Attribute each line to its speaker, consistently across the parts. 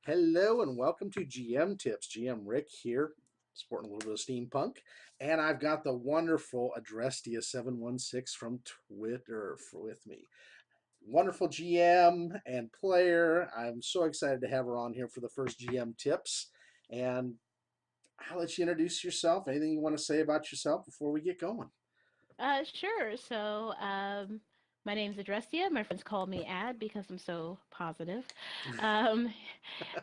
Speaker 1: Hello and welcome to GM Tips. GM Rick here, sporting a little bit of steampunk. And I've got the wonderful Adrestia716 from Twitter with me. Wonderful GM and player. I'm so excited to have her on here for the first GM Tips. And I'll let you introduce yourself. Anything you want to say about yourself before we get going?
Speaker 2: Sure. My name's Adrestia. My friends call me Ad because I'm so positive. Um,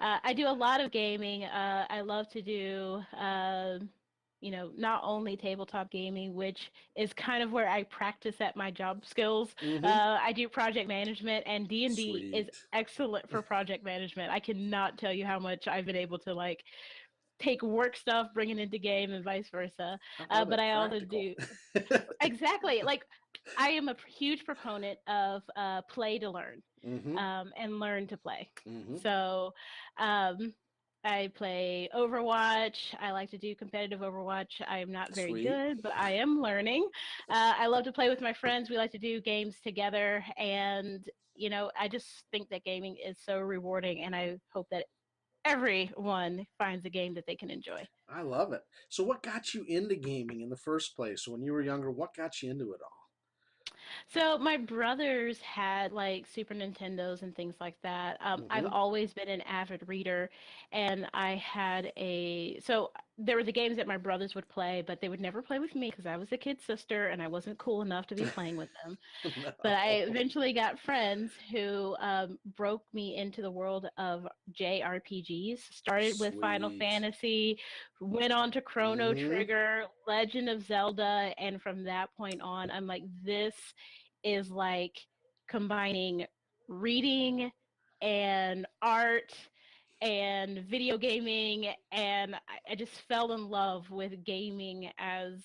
Speaker 2: I do a lot of gaming. I love to do, not only tabletop gaming, which is kind of where I practice at my job skills.
Speaker 1: Mm-hmm.
Speaker 2: I do project management, and D&D is
Speaker 1: Sweet.
Speaker 2: excellent for project management. I cannot tell you how much I've been able to take work stuff, bring it into game, and vice versa.
Speaker 1: I love
Speaker 2: But
Speaker 1: it.
Speaker 2: I also
Speaker 1: Practical.
Speaker 2: do exactly. I am a huge proponent of play to learn,
Speaker 1: Mm-hmm.
Speaker 2: and learn to play.
Speaker 1: Mm-hmm.
Speaker 2: So um, I play Overwatch. I like to do competitive Overwatch. I am not very
Speaker 1: Sweet.
Speaker 2: good, but I am learning. I love to play with my friends. We like to do games together, and I just think that gaming is so rewarding, and I hope that everyone finds a game that they can enjoy.
Speaker 1: I love it. So, what got you into gaming in the first place? When you were younger, what got you into it all?
Speaker 2: So my brothers had like Super Nintendos and things like that. I've
Speaker 1: Mm-hmm.
Speaker 2: always been an avid reader, and I had a so there were the games that my brothers would play, but they would never play with me because I was a kid sister and I wasn't cool enough to be playing with them. But I
Speaker 1: No.
Speaker 2: eventually got friends who broke me into the world of JRPGs. Started with Final
Speaker 1: Sweet.
Speaker 2: Fantasy, went on to Chrono
Speaker 1: Mm-hmm.
Speaker 2: Trigger, Legend of Zelda, and from that point on, I'm like, this is like combining reading and art and video gaming, and I just fell in love with gaming as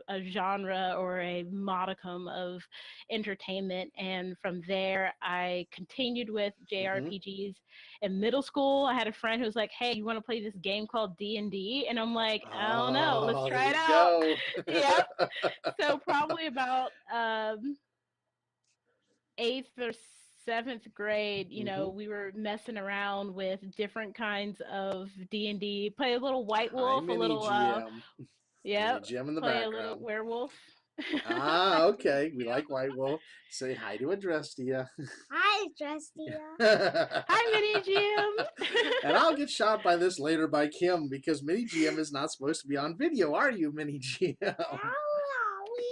Speaker 2: a genre or a modicum of entertainment. And from there I continued with
Speaker 1: Mm-hmm.
Speaker 2: JRPGs. In middle school I had a friend who was like, hey, you want to play this game called D&D? And I'm like, I don't know, let's
Speaker 1: Oh, there
Speaker 2: try it
Speaker 1: you
Speaker 2: out.
Speaker 1: go.
Speaker 2: Yep. So probably about eighth or seventh grade,
Speaker 1: Mm-hmm.
Speaker 2: we were messing around with different kinds of D&D. Play a little White
Speaker 1: Hi,
Speaker 2: Wolf, a
Speaker 1: Mini
Speaker 2: little
Speaker 1: GM.
Speaker 2: yeah,
Speaker 1: Mini GM in the
Speaker 2: play a little
Speaker 1: background.
Speaker 2: werewolf.
Speaker 1: Ah, okay. We
Speaker 2: Yep.
Speaker 1: like White Wolf. Say hi to Adrestia.
Speaker 3: Hi, Justia.
Speaker 2: Hi, Mini Jim.
Speaker 1: And I'll get shot by this later by Kim because Mini GM is not supposed to be on video, are you, Mini GM?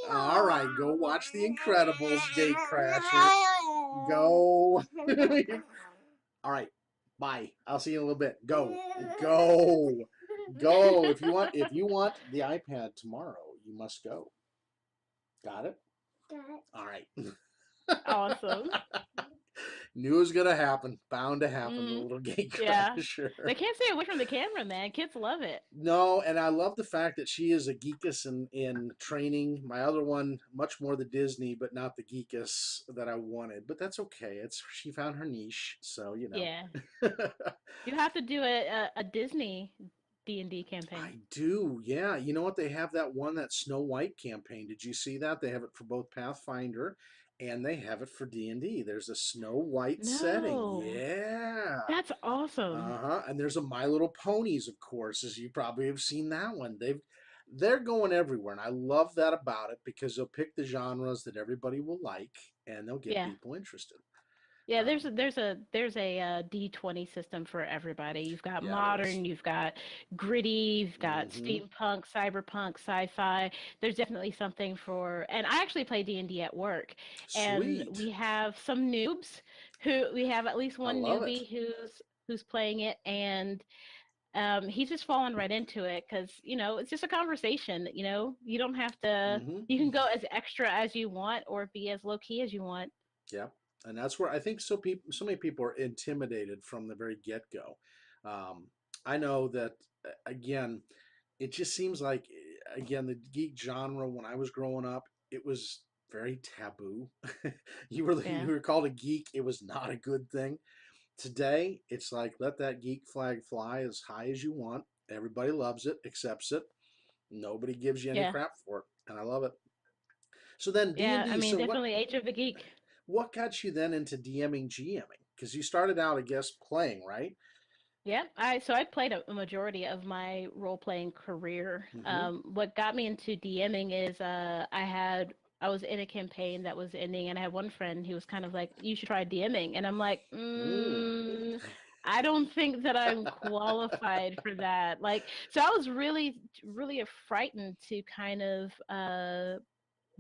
Speaker 1: All right, go watch The Incredibles, Gatecrasher. Go. All right, bye. I'll see you in a little bit. Go, go, go. If you want the iPad tomorrow, you must go. Got it? All right.
Speaker 2: Awesome.
Speaker 1: Knew it was gonna happen. Bound to happen. The
Speaker 2: Mm,
Speaker 1: little gate
Speaker 2: yeah.
Speaker 1: crasher.
Speaker 2: They can't stay away from the camera, man. Kids love it.
Speaker 1: No, and I love the fact that she is a geekus in training. My other one, much more the Disney, but not the geekus that I wanted. But that's okay. It's she found her niche, so you know.
Speaker 2: Yeah. You have to do a Disney D&D campaign.
Speaker 1: I do, yeah. You know what? They have that Snow White campaign. Did you see that? They have it for both Pathfinder and they have it for D&D. There's a Snow White setting.
Speaker 2: No.
Speaker 1: Yeah.
Speaker 2: That's awesome.
Speaker 1: Uh-huh. And there's a My Little Ponies, of course, as you probably have seen that one. They're going everywhere, and I love that about it because they'll pick the genres that everybody will like and they'll get
Speaker 2: Yeah.
Speaker 1: people interested.
Speaker 2: Yeah,
Speaker 1: Um,
Speaker 2: there's a D20 system for everybody. You've got
Speaker 1: yeah, there is.
Speaker 2: modern, you've got gritty, you've got
Speaker 1: Mm-hmm.
Speaker 2: steampunk, cyberpunk, sci-fi. There's definitely something for, and I actually play D&D at work, and
Speaker 1: Sweet.
Speaker 2: we have some noobs who we have at least
Speaker 1: I
Speaker 2: one
Speaker 1: love it.
Speaker 2: newbie who's playing it, and he's just fallen right into it because it's just a conversation. You don't have to.
Speaker 1: Mm-hmm.
Speaker 2: You can go as extra as you want or be as low key as you want.
Speaker 1: Yeah, and that's where I think so many people are intimidated from the very get-go. Um, I know that again, it just seems like again the geek genre when I was growing up, it was very taboo. You
Speaker 2: Yeah.
Speaker 1: were called a geek, it was not a good thing. Today, it's like let that geek flag fly as high as you want. Everybody loves it, accepts it. Nobody gives you any
Speaker 2: Yeah.
Speaker 1: crap for it, and I love it. So then D and
Speaker 2: Yeah, I
Speaker 1: D.
Speaker 2: mean,
Speaker 1: So
Speaker 2: definitely Age of the Geek.
Speaker 1: what got you then into DMing GMing? Because you started out, I guess, playing, right?
Speaker 2: Yeah, I played a majority of my role playing career.
Speaker 1: Mm-hmm.
Speaker 2: What got me into DMing is I was in a campaign that was ending, and I had one friend who was kind of like, "You should try DMing," and I'm like,
Speaker 1: Mm.
Speaker 2: I don't think that I'm qualified for that. Like, so I was really frightened to kind of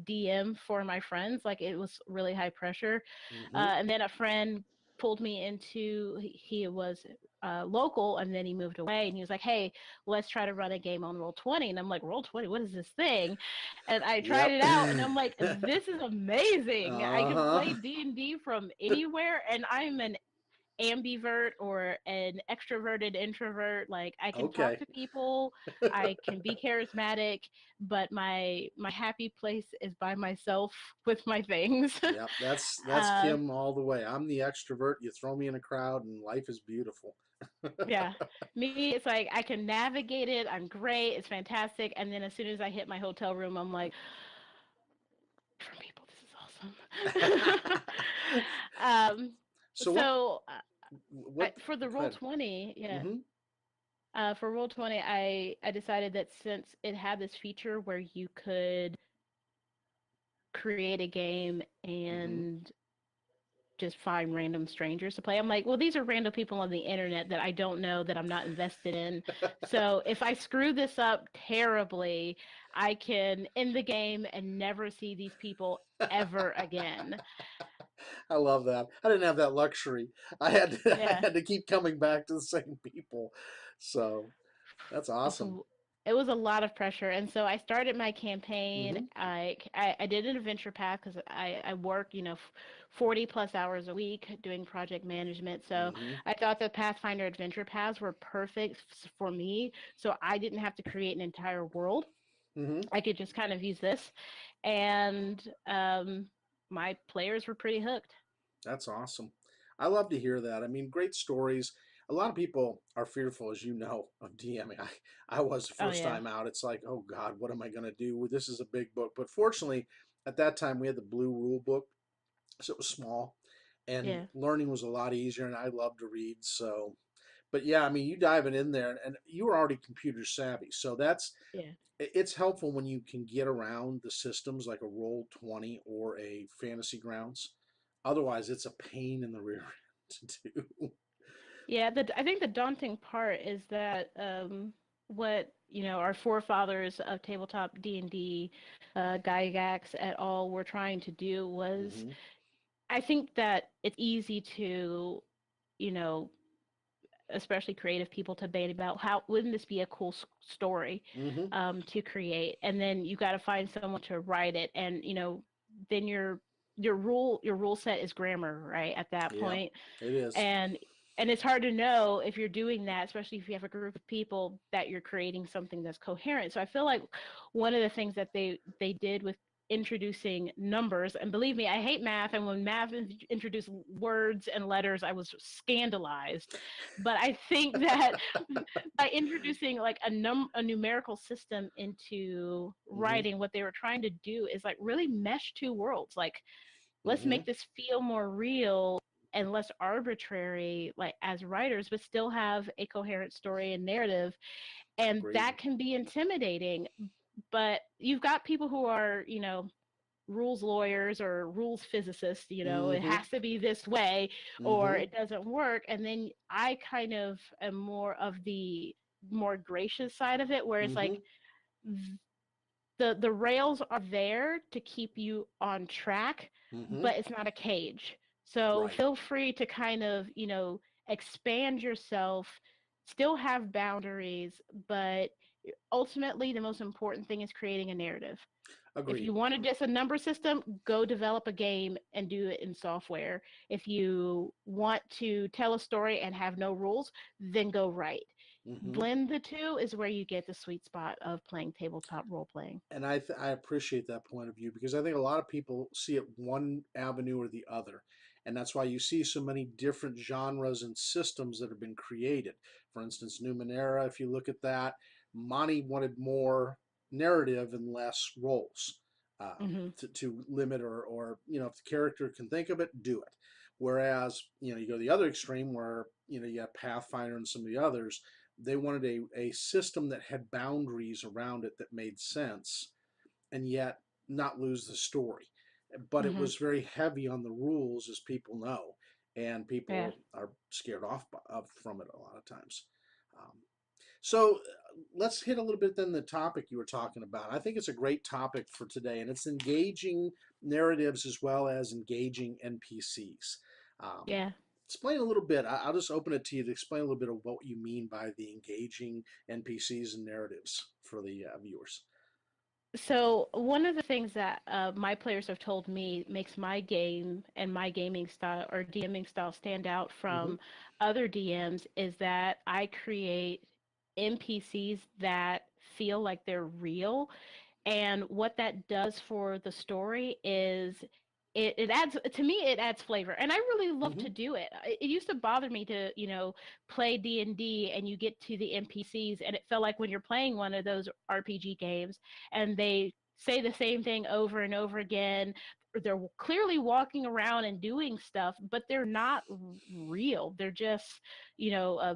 Speaker 2: DM for my friends. Like it was really high pressure.
Speaker 1: Mm-hmm.
Speaker 2: And then a friend pulled me into, he was local and then he moved away and he was like, hey, let's try to run a game on Roll20. And I'm like, Roll20, what is this thing? And I tried
Speaker 1: Yep.
Speaker 2: it out and I'm like, this is amazing. I can
Speaker 1: Uh-huh.
Speaker 2: play D&D from anywhere and I'm an ambivert or an extroverted introvert. Like I can talk
Speaker 1: Okay.
Speaker 2: to people, I can be charismatic, but my happy place is by myself with my things.
Speaker 1: Yep. That's
Speaker 2: uh
Speaker 1: Kim all the way. I'm the extrovert. You throw me in a crowd and life is beautiful.
Speaker 2: yeah. Me, it's like I can navigate it. I'm great. It's fantastic. And then as soon as I hit my hotel room, I'm like, from people, this is awesome. um
Speaker 1: So what
Speaker 2: so
Speaker 1: what
Speaker 2: for the
Speaker 1: go
Speaker 2: roll
Speaker 1: ahead.
Speaker 2: 20, yeah.
Speaker 1: Mm-hmm.
Speaker 2: For Roll20, I decided that since it had this feature where you could create a game
Speaker 1: Mm-hmm.
Speaker 2: and just find random strangers to play, I'm like, well, these are random people on the internet that I don't know that I'm not invested in. So if I screw this up terribly, I can end the game and never see these people ever again.
Speaker 1: I love that. I didn't have that luxury. I
Speaker 2: Yeah.
Speaker 1: had to keep coming back to the same people. So that's awesome.
Speaker 2: So it was a lot of pressure, and so I started my campaign.
Speaker 1: Mm-hmm.
Speaker 2: I did an adventure path because I work 40 plus hours a week doing project management. So
Speaker 1: Mm-hmm.
Speaker 2: I thought the Pathfinder adventure paths were perfect for me. So I didn't have to create an entire world.
Speaker 1: Mm-hmm.
Speaker 2: I could just kind of use this, and my players were pretty hooked.
Speaker 1: That's awesome. I love to hear that. I mean, great stories. A lot of people are fearful, as you know, of DMing. I was the
Speaker 2: Oh
Speaker 1: first
Speaker 2: yeah,
Speaker 1: time out. It's like, oh God, what am I going to do? Well, this is a big book. But fortunately, at that time, we had the blue rule book, so it was small, and
Speaker 2: yeah,
Speaker 1: learning was a lot easier. And I love to read. So, but yeah, I mean, you diving in there, and you were already computer savvy. So
Speaker 2: yeah.
Speaker 1: it's helpful when you can get around the systems like a Roll20 or a Fantasy Grounds. Otherwise, it's a pain in the rear end to do.
Speaker 2: Yeah, I think the daunting part is that what our forefathers of tabletop D&D, Gygax et al. Were trying to do was,
Speaker 1: Hmm.
Speaker 2: I think that it's easy to, you know, especially creative people to debate about how wouldn't this be a cool story
Speaker 1: Hmm.
Speaker 2: to create, and then you got to find someone to write it, and then your rule set is grammar, right, at that
Speaker 1: Yeah,
Speaker 2: point.
Speaker 1: it is.
Speaker 2: and and it's hard to know if you're doing that, especially if you have a group of people, that you're creating something that's coherent. So I feel like one of the things that they did with introducing numbers, and believe me, I hate math, and when math introduced words and letters, I was scandalized. But I think that by introducing like a numerical system into
Speaker 1: Hmm.
Speaker 2: writing, what they were trying to do is like really mesh two worlds. Like, let's
Speaker 1: Hmm.
Speaker 2: make this feel more real and less arbitrary, like as writers, but still have a coherent story and narrative. And
Speaker 1: Agreed.
Speaker 2: that can be intimidating. But you've got people who are, rules lawyers or rules physicists, it
Speaker 1: Hmm.
Speaker 2: has to be this way or
Speaker 1: Hmm.
Speaker 2: it doesn't work. And then I kind of am more of the more gracious side of it, where it's like
Speaker 1: Hmm.
Speaker 2: the rails are there to keep you on track,
Speaker 1: Hmm.
Speaker 2: but it's not a cage. So
Speaker 1: Right.
Speaker 2: feel free to kind of, expand yourself, still have boundaries, but ultimately the most important thing is creating a narrative. If
Speaker 1: Agreed.
Speaker 2: you wanted just a number system, go develop a game and do it in software. If you want to tell a story and have no rules, then go write.
Speaker 1: Hmm.
Speaker 2: Blend the two is where you get the sweet spot of playing tabletop role playing.
Speaker 1: And I appreciate that point of view because I think a lot of people see it one avenue or the other, and that's why you see so many different genres and systems that have been created. For instance, Numenera, if you look at that, Monty wanted more narrative and less roles
Speaker 2: Hmm.
Speaker 1: to limit or if the character can think of it, do it. Whereas, you go the other extreme where, you have Pathfinder and some of the others, they wanted a system that had boundaries around it that made sense and yet not lose the story. But it
Speaker 2: Hmm.
Speaker 1: was very heavy on the rules, as people know, and
Speaker 2: Yeah.
Speaker 1: people are scared off from it a lot of times. Um, so let's hit a little bit then the topic you were talking about. I think it's a great topic for today, and it's engaging narratives as well as engaging NPCs. Um,
Speaker 2: Yeah.
Speaker 1: Explain a little bit. I'll just open it to you to explain a little bit of what you mean by the engaging NPCs and narratives for the viewers.
Speaker 2: So one of the things that my players have told me makes my game and my gaming style or DMing style stand out
Speaker 1: Mm-hmm.
Speaker 2: from other DMs is that I create NPCs that feel like they're real. And what that does for the story is it adds to me, it adds flavor, and I really love
Speaker 1: Mm-hmm.
Speaker 2: to do it. It used to bother me to play D&D and you get to the NPCs and it felt like when you're playing one of those RPG games and they say the same thing over and over again. They're clearly walking around and doing stuff, but they're not real. You know uh,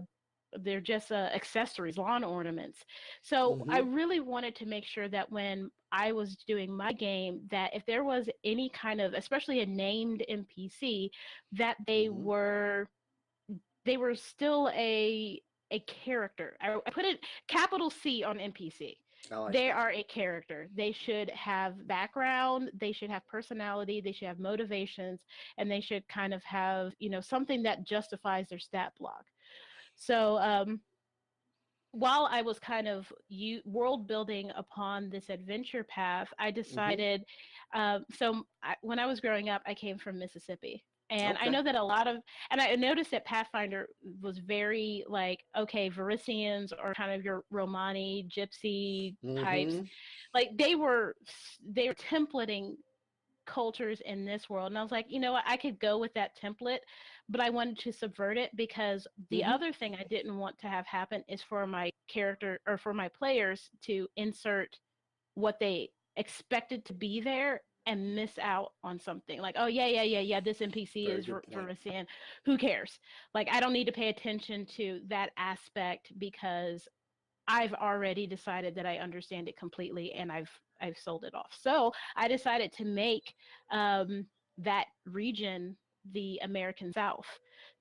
Speaker 2: they're just accessories, lawn ornaments. So I
Speaker 1: Mm-hmm.
Speaker 2: really wanted to make sure that when I was doing my game, that if there was any kind of, especially a named NPC, that
Speaker 1: Mm-hmm.
Speaker 2: they were still a character. I put it capital C on NPC.
Speaker 1: I like
Speaker 2: They
Speaker 1: that.
Speaker 2: are a character. They should have background, they should have personality, they should have motivations, and they should kind of have, something that justifies their stat block. So while I was kind of world building upon this adventure path, I
Speaker 1: Mm-hmm.
Speaker 2: decided. When I was growing up, I came from Mississippi, and I
Speaker 1: Okay.
Speaker 2: know that and I noticed that Pathfinder was very like, okay, Varisians are kind of your Romani, Gypsy types,
Speaker 1: Mm-hmm.
Speaker 2: like they were templating cultures in this world. And I was like, you know what, I could go with that template, but I wanted to subvert it because the
Speaker 1: Mm-hmm.
Speaker 2: other thing I didn't want to have happen is for my character or for my players to insert what they expected to be there and miss out on something like, oh yeah, yeah, yeah, yeah, this NPC
Speaker 1: Very
Speaker 2: is
Speaker 1: good point.
Speaker 2: Varisian. Who cares? Like, I don't need to pay attention to that aspect because I've already decided that I understand it completely and I've sold it off. So I decided to make that region the American South.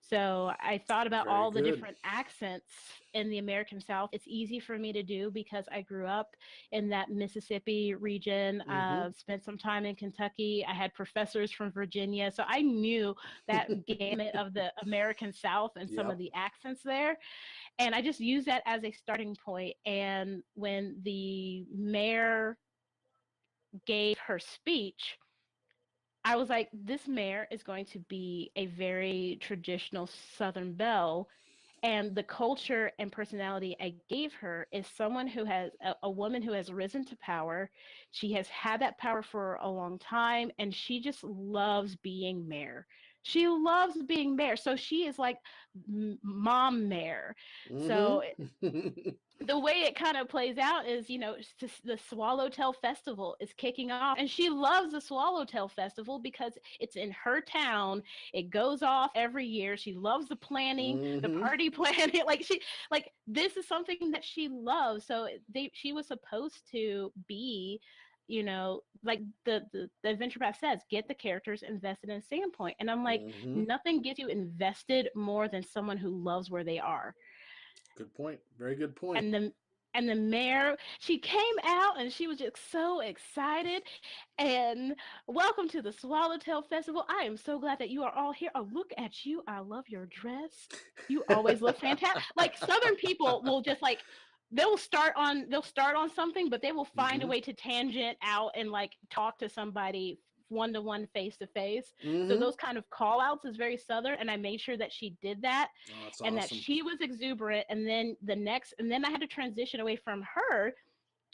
Speaker 2: So I thought about
Speaker 1: Very
Speaker 2: all the
Speaker 1: good.
Speaker 2: different accents in the American South. It's easy for me to do because I grew up in that Mississippi region,
Speaker 1: Mm-hmm.
Speaker 2: spent some time in Kentucky. I had professors from Virginia. So I knew that gamut of the American South and some of
Speaker 1: Yep.
Speaker 2: the accents there, and I just use that as a starting point. And when the mayor gave her speech, I was like, this mayor is going to be a very traditional Southern belle. And the culture and personality I gave her is someone who has a woman who has risen to power. She has had that power for a long time, and she just loves being mayor. She loves being mayor. So she is like mom mayor. So
Speaker 1: Mm-hmm.
Speaker 2: the way it kind of plays out is, the Swallowtail Festival is kicking off, and she loves the Swallowtail Festival because it's in her town. It goes off every year. She loves the planning, the
Speaker 1: Mm-hmm.
Speaker 2: party planning. Like this is something that she loves. So she was supposed to be, like the adventure path says, get the characters invested in Sandpoint, and I'm like,
Speaker 1: Mm-hmm.
Speaker 2: nothing gets you invested more than someone who loves where they are.
Speaker 1: Good point. Very good point.
Speaker 2: And the mayor, she came out and she was just so excited, and welcome to the Swallowtail Festival. I am so glad that you are all here. Oh, look at you, I love your dress, you always look fantastic. Like, southern people will just like, they'll start on something, but they will find a
Speaker 1: Mm-hmm.
Speaker 2: way to tangent out and like talk to somebody one to one, face to face. So
Speaker 1: Mm-hmm.
Speaker 2: those kind of call outs is very southern, and I made sure that she did that
Speaker 1: Oh, that's
Speaker 2: and that
Speaker 1: awesome.
Speaker 2: she was exuberant. And then I had to transition away from her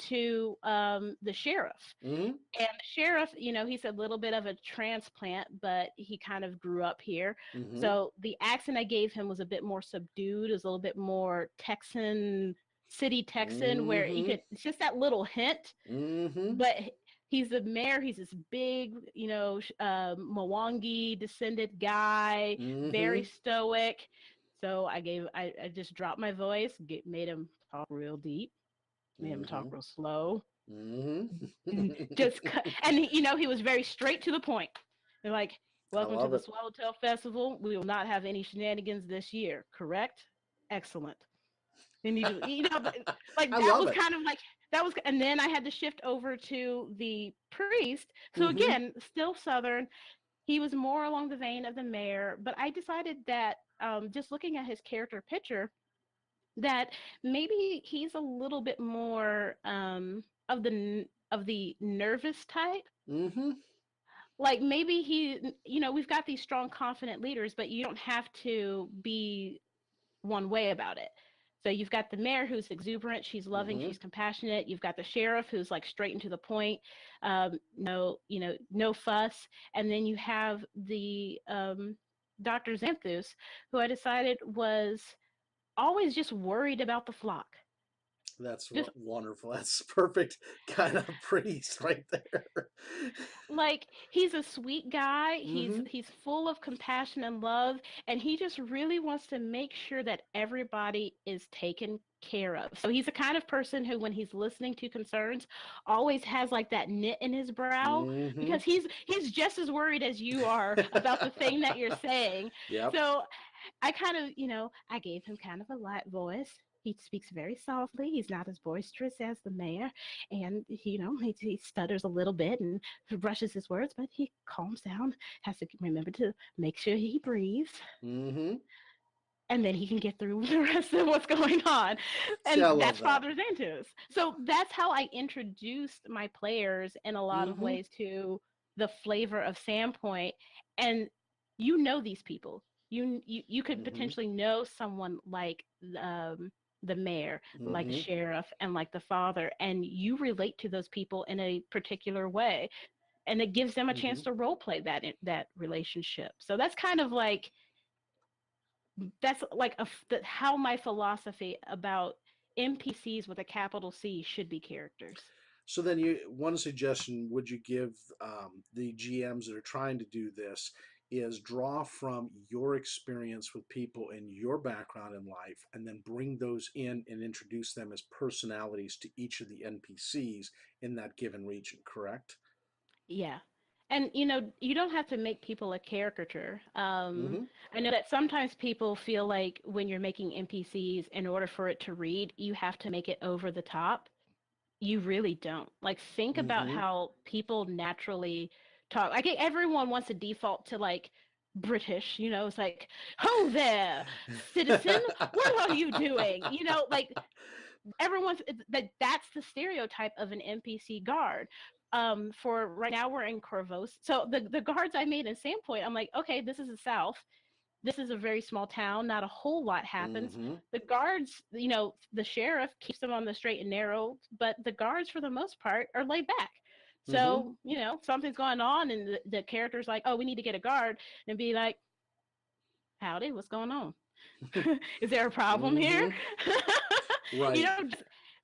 Speaker 2: to the sheriff.
Speaker 1: Mm-hmm.
Speaker 2: And the sheriff, he's a little bit of a transplant, but he kind of grew up here.
Speaker 1: Mm-hmm.
Speaker 2: So the accent I gave him was a bit more subdued, it was a little bit more Texan, city Texan, where you
Speaker 1: Mm-hmm.
Speaker 2: could, it's just that little hint.
Speaker 1: Mm-hmm.
Speaker 2: But he's the mayor. He's this big, Mwangi descended guy, very
Speaker 1: Mm-hmm.
Speaker 2: stoic. So I just dropped my voice, made him talk real deep, made him talk
Speaker 1: Mm-hmm.
Speaker 2: real slow,
Speaker 1: Mm-hmm.
Speaker 2: just and he was very straight to the point. They're like,
Speaker 1: I
Speaker 2: "Welcome to
Speaker 1: love
Speaker 2: the
Speaker 1: it.
Speaker 2: Swallowtail Festival. We will not have any shenanigans this year. Correct? Excellent." And like
Speaker 1: I
Speaker 2: that
Speaker 1: love
Speaker 2: was
Speaker 1: it.
Speaker 2: kind of like that was, and then I had to shift over to the priest. So
Speaker 1: Mm-hmm.
Speaker 2: again, still Southern. He was more along the vein of the mayor, but I decided that just looking at his character picture, that maybe he's a little bit more of the nervous type.
Speaker 1: Mm-hmm.
Speaker 2: Like maybe we've got these strong, confident leaders, but you don't have to be one way about it. So you've got the mayor who's exuberant, she's loving,
Speaker 1: Mm-hmm.
Speaker 2: she's compassionate. You've got the sheriff who's like straight and to the point, no fuss. And then you have the Dr. Xanthus, who I decided was always just worried about the flock.
Speaker 1: That's
Speaker 2: Just
Speaker 1: wonderful. That's perfect kind of priest right there.
Speaker 2: like he's a sweet guy. he's
Speaker 1: Mm-hmm.
Speaker 2: he's full of compassion and love, and he just really wants to make sure that everybody is taken care of. So he's the kind of person who, when he's listening to concerns, always has like that knit in his brow,
Speaker 1: Mm-hmm.
Speaker 2: because he's just as worried as you are about the thing that you're saying.
Speaker 1: Yep.
Speaker 2: So I kind of, I gave him kind of a light voice. He speaks very softly. He's not as boisterous as the mayor, and he stutters a little bit and rushes his words, but he calms down. Has to remember to make sure he breathes,
Speaker 1: Mm-hmm.
Speaker 2: and then he can get through the rest of what's going on.
Speaker 1: See, I
Speaker 2: And
Speaker 1: love
Speaker 2: that's
Speaker 1: that.
Speaker 2: Father Xantus. So that's how I introduced my players in a lot of
Speaker 1: Mm-hmm.
Speaker 2: ways to the flavor of Sandpoint. And these people. You could
Speaker 1: Mm-hmm.
Speaker 2: potentially know someone like the mayor, like the
Speaker 1: Mm-hmm.
Speaker 2: sheriff, and like the father, and you relate to those people in a particular way, and it gives them a
Speaker 1: Mm-hmm.
Speaker 2: chance to role play that relationship. So that's like how my philosophy about NPCs with a capital C should be characters.
Speaker 1: So then, one suggestion would you give the GMs that are trying to do this is draw from your experience with people and your background in life, and then bring those in and introduce them as personalities to each of the NPCs in that given region, correct?
Speaker 2: Yeah. And you don't have to make people a caricature.
Speaker 1: Mm-hmm.
Speaker 2: I know that sometimes people feel like when you're making NPCs, in order for it to read, you have to make it over the top. You really don't. Like, think about
Speaker 1: Mm-hmm.
Speaker 2: how people naturally talk. Like, everyone wants to default to like British, it's like, "Ho there, citizen, what are you doing?" Like that's the stereotype of an NPC guard. For right now, we're in Corvos. So the guards I made in Sandpoint, I'm like, okay, this is the South. This is a very small town. Not a whole lot happens.
Speaker 1: Mm-hmm.
Speaker 2: The guards, the sheriff keeps them on the straight and narrow, but the guards, for the most part, are laid back.
Speaker 1: Mm-hmm.
Speaker 2: So, something's going on, and the character's like, oh, we need to get a guard, and be like, howdy, what's going on? Is there a problem here?
Speaker 1: Mm-hmm.
Speaker 2: you
Speaker 1: Right.
Speaker 2: know,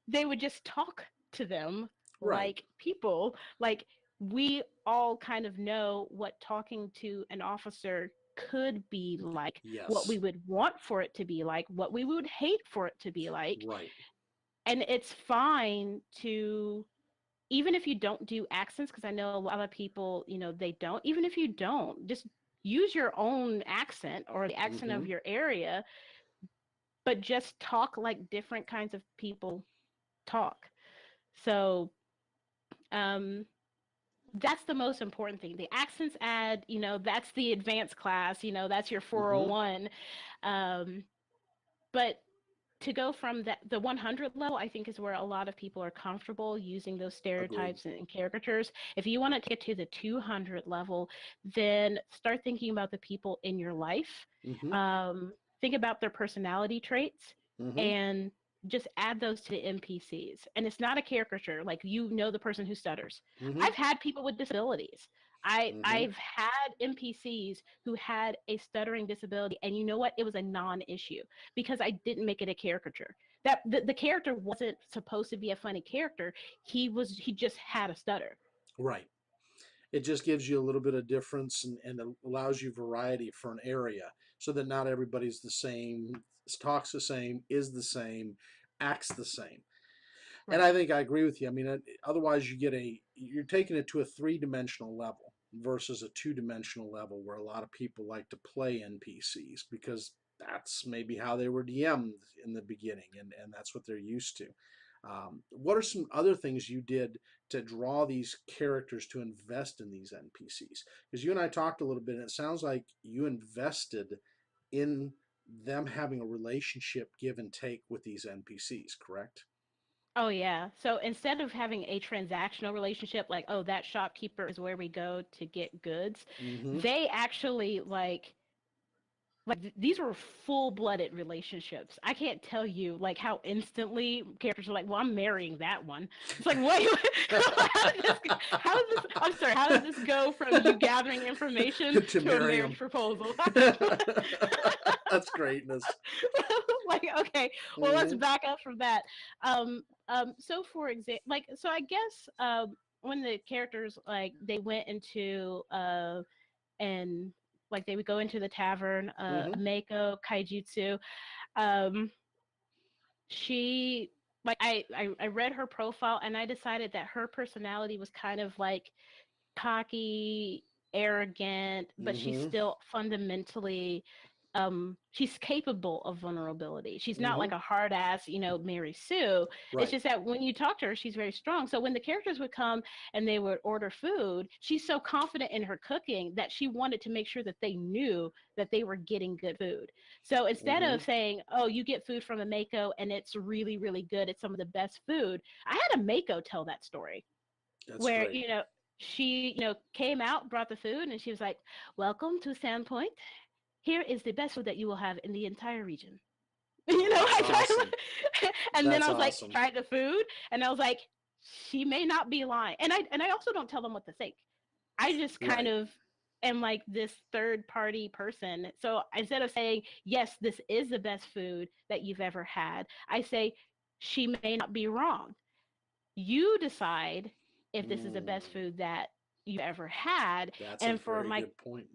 Speaker 2: they would just talk to them
Speaker 1: Right.
Speaker 2: like people. Like, we all kind of know what talking to an officer could be like, what we
Speaker 1: Yes.
Speaker 2: would want for it to be like, what we would hate for it to be like.
Speaker 1: Right.
Speaker 2: And it's fine to, even if you don't do accents, because I know a lot of people, they don't, even if you don't, just use your own accent or the accent
Speaker 1: Mm-hmm.
Speaker 2: of your area, but just talk like different kinds of people talk. So um, that's the most important thing. The accents add, that's the advanced class, that's your
Speaker 1: Mm-hmm.
Speaker 2: 401. But to go from the 100 level, I think, is where a lot of people are comfortable using those
Speaker 1: Agreed.
Speaker 2: stereotypes and caricatures. If you want to get to the 200 level, then start thinking about the people in your life.
Speaker 1: Mm-hmm.
Speaker 2: Think about their personality traits,
Speaker 1: Mm-hmm.
Speaker 2: and just add those to the NPCs. And it's not a caricature. Like, the person who stutters.
Speaker 1: Mm-hmm.
Speaker 2: I've had people with disabilities.
Speaker 1: Mm-hmm.
Speaker 2: I've had NPCs who had a stuttering disability, and you know what? It was a non-issue, because I didn't make it a caricature. The character wasn't supposed to be a funny character. He just had a stutter.
Speaker 1: Right. It just gives you a little bit of difference and allows you variety for an area so that not everybody's the same, talks the same, is the same, acts the same. And
Speaker 2: Right.
Speaker 1: I think I agree with you. I mean, otherwise you're taking it to a three-dimensional level versus a two-dimensional level where a lot of people like to play NPCs because that's maybe how they were DM'd in the beginning, and that's what they're used to. What are some other things you did to draw these characters to invest in these NPCs? Because you and I talked a little bit, and it sounds like you invested in them having a relationship, give and take with these NPCs, correct?
Speaker 2: Oh yeah. So instead of having a transactional relationship, like, oh, that shopkeeper is where we go to get goods,
Speaker 1: Mm-hmm.
Speaker 2: they actually these were full-blooded relationships. I can't tell you like how instantly characters are like, "Well, I'm marrying that one." It's like, wait, how did this? How did this? I'm sorry. How did this go from you gathering information
Speaker 1: To
Speaker 2: to a
Speaker 1: marry
Speaker 2: marriage
Speaker 1: him.
Speaker 2: proposal?
Speaker 1: That's greatness.
Speaker 2: Like, okay, well, let's
Speaker 1: Mm-hmm.
Speaker 2: back up from that. So for example, so I guess when the characters like they went into and like they would go into the tavern,
Speaker 1: Mm-hmm.
Speaker 2: Mako Kaijutsu. Um, she I read her profile and I decided that her personality was kind of like cocky, arrogant, but she's
Speaker 1: Mm-hmm.
Speaker 2: still fundamentally she's capable of vulnerability. She's not
Speaker 1: Mm-hmm.
Speaker 2: like a hard ass, Mary Sue. It's
Speaker 1: Right.
Speaker 2: just that when you talk to her, she's very strong. So when the characters would come and they would order food, she's so confident in her cooking that she wanted to make sure that they knew that they were getting good food. So instead
Speaker 1: Mm-hmm.
Speaker 2: of saying, "Oh, you get food from a Mako and it's really, really good. It's some of the best food." I had a Mako tell that story
Speaker 1: That's
Speaker 2: where
Speaker 1: great.
Speaker 2: she came out, brought the food, and she was like, "Welcome to Sandpoint. Here is the best food that you will have in the entire region."
Speaker 1: Oh, that's
Speaker 2: I
Speaker 1: awesome.
Speaker 2: tried, and then
Speaker 1: That's
Speaker 2: I was like,
Speaker 1: awesome.
Speaker 2: tried the food, and I was like, she may not be lying. And I also don't tell them what to think. I just kind
Speaker 1: Right.
Speaker 2: of am like this third party person. So instead of saying, yes, this is the best food that you've ever had, I say, she may not be wrong. You decide if this is the best
Speaker 1: Mm,
Speaker 2: food that you've ever had.
Speaker 1: that's a
Speaker 2: And for
Speaker 1: very
Speaker 2: my
Speaker 1: good point.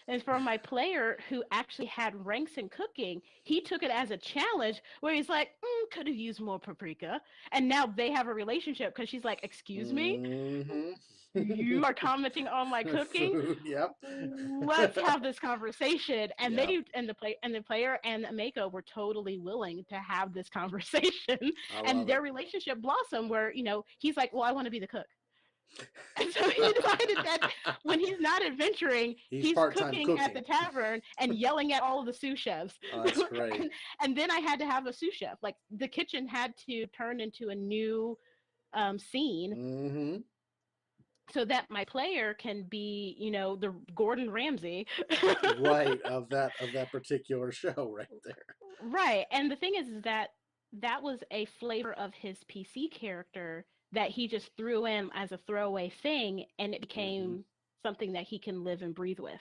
Speaker 2: and for my player who actually had ranks in cooking, he took it as a challenge where he's like, could have used more paprika. And now they have a relationship because she's like, excuse me,
Speaker 1: Mm-hmm.
Speaker 2: you are commenting on my cooking.
Speaker 1: Food. Yep.
Speaker 2: Let's have this conversation. And
Speaker 1: Yep.
Speaker 2: the player and Mako were totally willing to have this conversation.
Speaker 1: I
Speaker 2: And
Speaker 1: love it.
Speaker 2: their relationship blossomed where, he's like, well, I want to be the cook. And so he decided that when he's not adventuring,
Speaker 1: He's
Speaker 2: he's
Speaker 1: part-time
Speaker 2: cooking at
Speaker 1: cooking.
Speaker 2: the tavern and yelling at all of the sous chefs.
Speaker 1: Oh, that's great.
Speaker 2: and then I had to have a sous chef. Like the kitchen had to turn into a new scene
Speaker 1: Mm-hmm.
Speaker 2: so that my player can be, the Gordon Ramsay.
Speaker 1: Right, of that particular show right there.
Speaker 2: Right. And the thing is that that was a flavor of his PC character that he just threw in as a throwaway thing, and it
Speaker 1: Mm-hmm.
Speaker 2: became something that he can live and breathe with.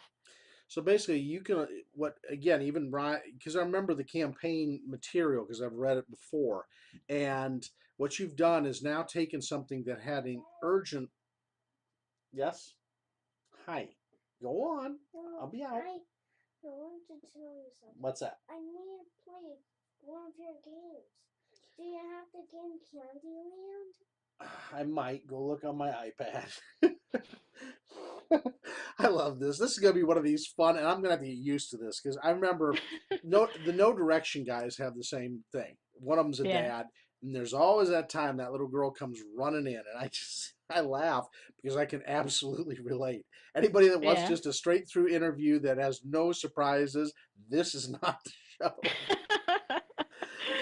Speaker 1: So basically, you can what again even right because I remember the campaign material because I've read it before, and what you've done is now taken something that had an urgent. Yes. Hi. Go on.
Speaker 3: No,
Speaker 1: I'll be out.
Speaker 3: I want to tell you something.
Speaker 1: What's that?
Speaker 3: I need to play one of your games. Do you have the game Candyland?
Speaker 1: I might go look on my iPad. I love this. This is gonna be one of these fun, and I'm gonna have to get used to this because I remember the No Direction guys have the same thing. One of them's a
Speaker 2: Yeah.
Speaker 1: dad, and there's always that time that little girl comes running in, and I laugh because I can absolutely relate. Anybody that wants
Speaker 2: Yeah.
Speaker 1: just a straight through interview that has no surprises, this is not the show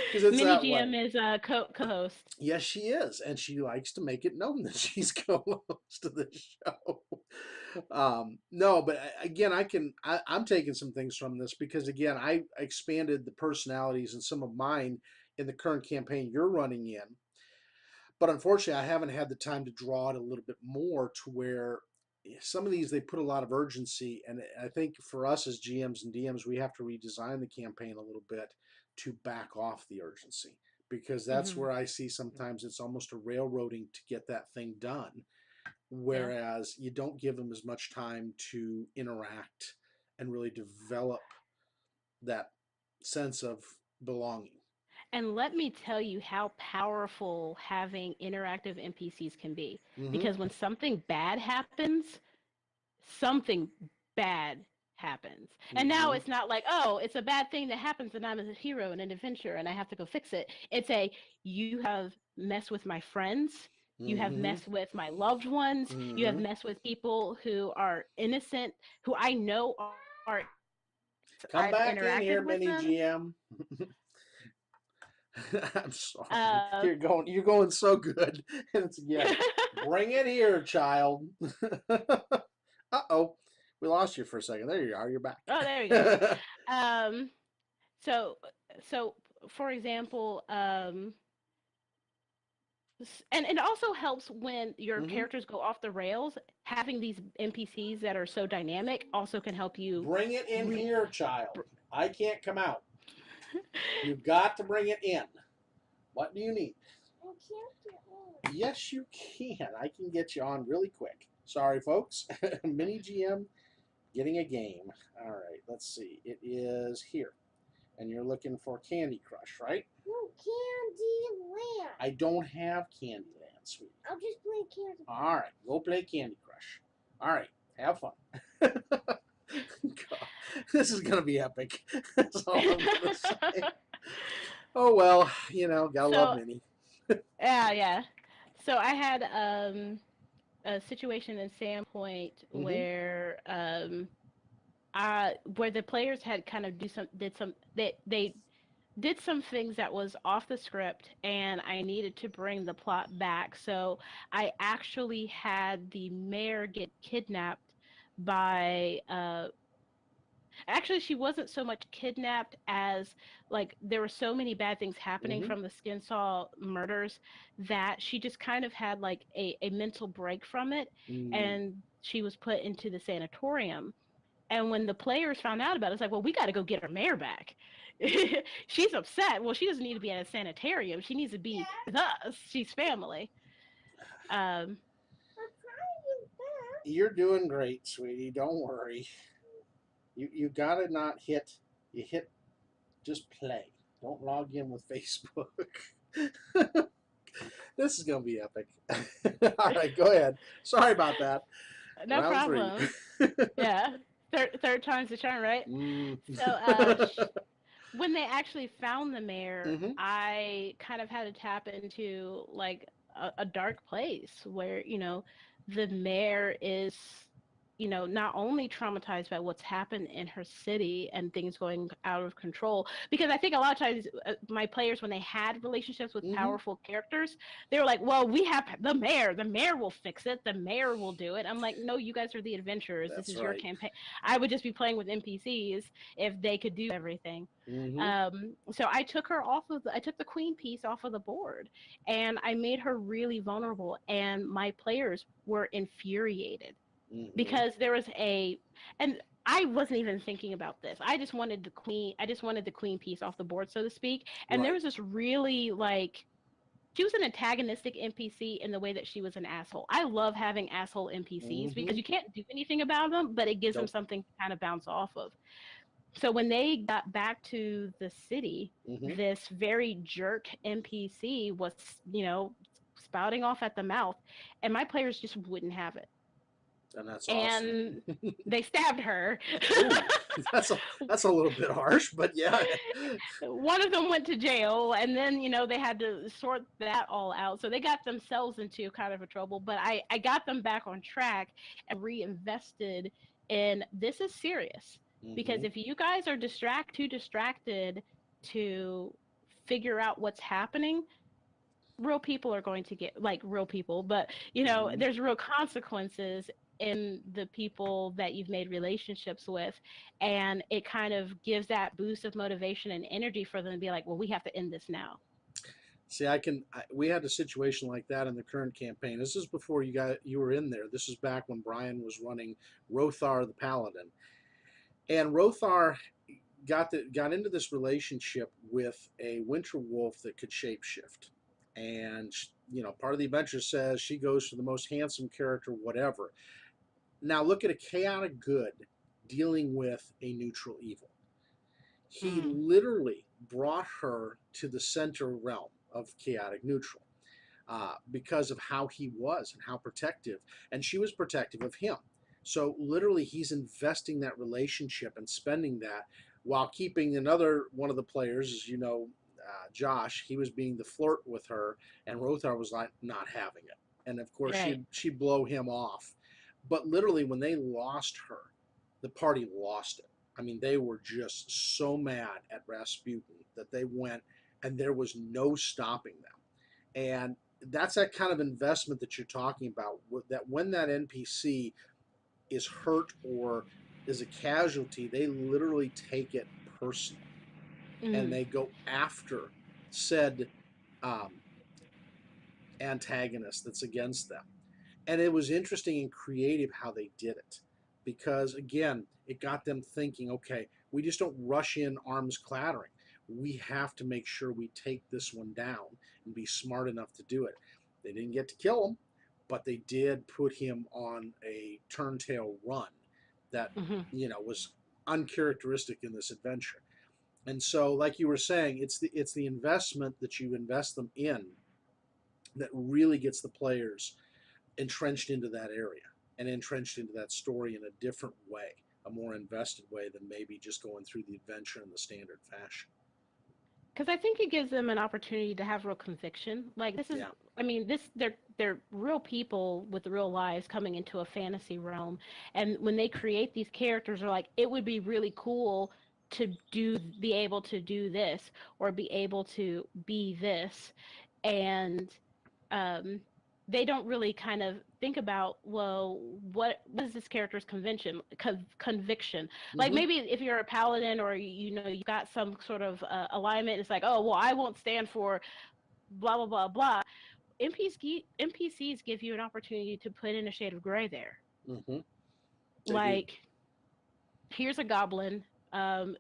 Speaker 1: because it's
Speaker 2: Mini
Speaker 1: that way.
Speaker 2: GM is co-host.
Speaker 1: Yes, she is, and she likes to make it known that she's co-host of the show. No, but again, I'm taking some things from this because again, I expanded the personalities and some of mine in the current campaign you're running in. But unfortunately, I haven't had the time to draw it a little bit more to where some of these they put a lot of urgency, and I think for us as GMs and DMs, we have to redesign the campaign a little bit to back off the urgency because that's
Speaker 2: Hmm.
Speaker 1: where I see sometimes it's almost a railroading to get that thing done. whereas you don't give them as much time to interact and really develop that sense of belonging.
Speaker 2: And let me tell you how powerful having interactive NPCs can be.
Speaker 1: Mm-hmm.
Speaker 2: Because when something bad happens, something bad happens. And now
Speaker 1: Mm-hmm.
Speaker 2: it's not like, oh, it's a bad thing that happens and I'm a hero in an adventure and I have to go fix it. It's a, you have messed with my friends. You have
Speaker 1: Mm-hmm.
Speaker 2: messed with my loved ones. You have
Speaker 1: Mm-hmm.
Speaker 2: messed with people who are innocent, who I know are,
Speaker 1: Come
Speaker 2: I've
Speaker 1: back in
Speaker 2: interacted
Speaker 1: here,
Speaker 2: with
Speaker 1: mini
Speaker 2: them.
Speaker 1: GM. I'm sorry.
Speaker 2: Uh,
Speaker 1: You're going so good. And it's again, bring it here, child. Uh-oh. We lost you for a second. There you are. You're back.
Speaker 2: oh, there we go. Um, so, so for example, and it also helps when your
Speaker 1: Mm-hmm.
Speaker 2: characters go off the rails. Having these NPCs that are so dynamic also can help you
Speaker 1: Bring it in
Speaker 2: re.
Speaker 1: here, child. I can't come out. You've got to bring it in. What do you need?
Speaker 3: I can't get on.
Speaker 1: Yes, you can. I can get you on really quick. Sorry, folks. Mini GM getting a game. All right, let's see. It is here. And you're looking for Candy Crush, right?
Speaker 3: No, Candyland.
Speaker 1: I don't have Candyland, sweetie.
Speaker 3: I'll just play Candy.
Speaker 1: All right, go play Candy Crush. All right, have fun. God, this is going to be epic. That's all I'm going to say. Oh, well, gotta love
Speaker 2: So
Speaker 1: Minnie.
Speaker 2: yeah. So I had a situation in Sandpoint
Speaker 1: Mm-hmm.
Speaker 2: where the players had kind of they did some things that was off the script and I needed to bring the plot back. So I actually had the mayor get kidnapped by actually she wasn't so much kidnapped as like there were so many bad things happening
Speaker 1: Mm-hmm.
Speaker 2: from the skin saw murders that she just kind of had like a mental break from it,
Speaker 1: Mm.
Speaker 2: and she was put into the sanatorium. And when the players found out about it, it's like, well, we got to go get our mayor back. She's upset. Well, she doesn't need to be at a sanitarium. She needs to be with us. She's family. Um,
Speaker 3: I'm trying back.
Speaker 1: You're doing great, sweetie. Don't worry. You gotta not hit. You hit just play. Don't log in with Facebook. This is gonna be epic. All right, go ahead. Sorry about that.
Speaker 2: no
Speaker 1: Round three.
Speaker 2: problem. Yeah, third time's the charm, right?
Speaker 1: Mm.
Speaker 2: So, when they actually found the mayor,
Speaker 1: Mm-hmm.
Speaker 2: I kind of had to tap into like a dark place where, the mayor is, not only traumatized by what's happened in her city and things going out of control. Because I think a lot of times my players, when they had relationships with
Speaker 1: Mm-hmm.
Speaker 2: powerful characters, they were like, well, we have the mayor will fix it, the mayor will do it. I'm like, no, you guys are the adventurers. This
Speaker 1: That's
Speaker 2: is your
Speaker 1: right.
Speaker 2: campaign. I would just be playing with NPCs if they could do everything.
Speaker 1: Mm-hmm.
Speaker 2: So I took the queen piece off of the board and I made her really vulnerable, and my players were infuriated
Speaker 1: Mm-hmm.
Speaker 2: because and I wasn't even thinking about this. I just wanted the queen piece off the board, so to speak. And there
Speaker 1: Right.
Speaker 2: was this really like, she was an antagonistic NPC in the way that she was an asshole. I love having asshole NPCs
Speaker 1: Mm-hmm.
Speaker 2: because you can't do anything about them, but it gives them
Speaker 1: Nope.
Speaker 2: something to kind of bounce off of. So when they got back to the city,
Speaker 1: Mm-hmm.
Speaker 2: this very jerk NPC was, you know, spouting off at the mouth, and my players just wouldn't have it.
Speaker 1: And that's awesome.
Speaker 2: And they stabbed her.
Speaker 1: Oh, that's a little bit harsh, but yeah.
Speaker 2: One of them went to jail, and then, they had to sort that all out. So they got themselves into kind of a trouble, but I got them back on track and reinvested in this is serious.
Speaker 1: Mm-hmm.
Speaker 2: Because if you guys are too distracted to figure out what's happening, real people are going to get like real people, but
Speaker 1: Mm-hmm.
Speaker 2: there's real consequences in the people that you've made relationships with, and it kind of gives that boost of motivation and energy for them to be like, well, we have to end this now.
Speaker 1: See, we had a situation like that in the current campaign. This is before you were in there. This is back when Brian was running Rothar the Paladin, and Rothar got into this relationship with a winter wolf that could shapeshift, and part of the adventure says she goes for the most handsome character, whatever. Now look at a chaotic good dealing with a neutral evil. He
Speaker 2: Mm.
Speaker 1: literally brought her to the center realm of chaotic neutral, because of how he was and how protective, and she was protective of him. So literally, he's investing that relationship and spending that while keeping another one of the players, as you know, Josh. He was being the flirt with her, and Rothar was like not having it, and of course
Speaker 2: Right.
Speaker 1: she'd blow him off. But literally, when they lost her, the party lost it. I mean, they were just so mad at Rasputin that they went, and there was no stopping them. And that's that kind of investment that you're talking about. That when that NPC is hurt or is a casualty, they literally take it personally, and
Speaker 2: Mm.
Speaker 1: they go after said um, antagonist that's against them. And it was interesting and creative how they did it, because again, it got them thinking, okay, we just don't rush in arms clattering. We have to make sure we take this one down and be smart enough to do it. They didn't get to kill him, but they did put him on a turntail run that
Speaker 2: Mm-hmm.
Speaker 1: was uncharacteristic in this adventure. And so, like you were saying, it's the investment that you invest them in that really gets the players entrenched into that area and entrenched into that story in a different way, a more invested way than maybe just going through the adventure in the standard fashion.
Speaker 2: Because I think it gives them an opportunity to have real conviction. Like this is,
Speaker 1: Yeah.
Speaker 2: I mean, they're real people with real lives coming into a fantasy realm, and when they create these characters, are like, it would be really cool to be able to do this or be able to be this, and um, they don't really kind of think about, well, what is this character's conviction? Like
Speaker 1: Mm-hmm.
Speaker 2: maybe if you're a paladin or you got some sort of alignment, it's like, oh well, I won't stand for blah blah blah blah. NPCs give you an opportunity to put in a shade of gray there.
Speaker 1: Mm-hmm. They do.
Speaker 2: Like here's a goblin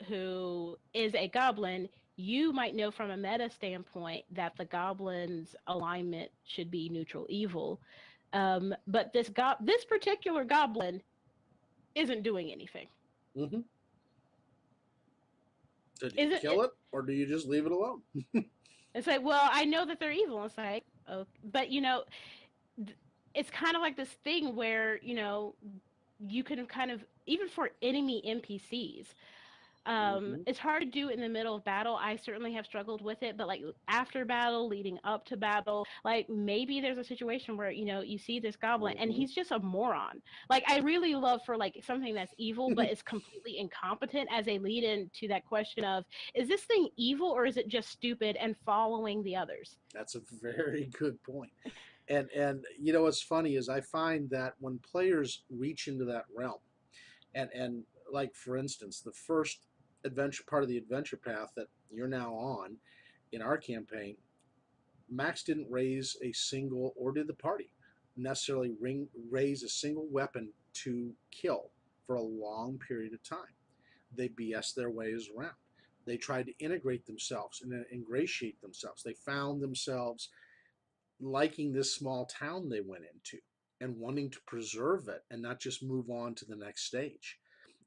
Speaker 2: who is a goblin. You might know from a meta standpoint that the goblin's alignment should be neutral evil, but this particular goblin isn't doing anything.
Speaker 1: Mm-hmm. So do you
Speaker 2: Isn't
Speaker 1: kill
Speaker 2: it?
Speaker 1: it or do you just leave it alone?
Speaker 2: It's like, well, I know that they're evil. It's like, oh, but it's kind of like this thing where you can kind of even for enemy NPCs.
Speaker 1: Mm-hmm.
Speaker 2: It's hard to do in the middle of battle. I certainly have struggled with it, but like after battle, leading up to battle, like maybe there's a situation where you see this goblin and
Speaker 1: Mm-hmm.
Speaker 2: he's just a moron. Like I really love for like something that's evil but is completely incompetent as a lead in to that question of, is this thing evil or is it just stupid and following the others?
Speaker 1: That's a very good point. And what's funny is I find that when players reach into that realm, and like for instance, the first adventure part of the adventure path that you're now on in our campaign, Max didn't raise a single, or did the party necessarily raise a single weapon to kill for a long period of time. They BS their ways around. They tried to integrate themselves and ingratiate themselves. They found themselves liking this small town they went into and wanting to preserve it and not just move on to the next stage.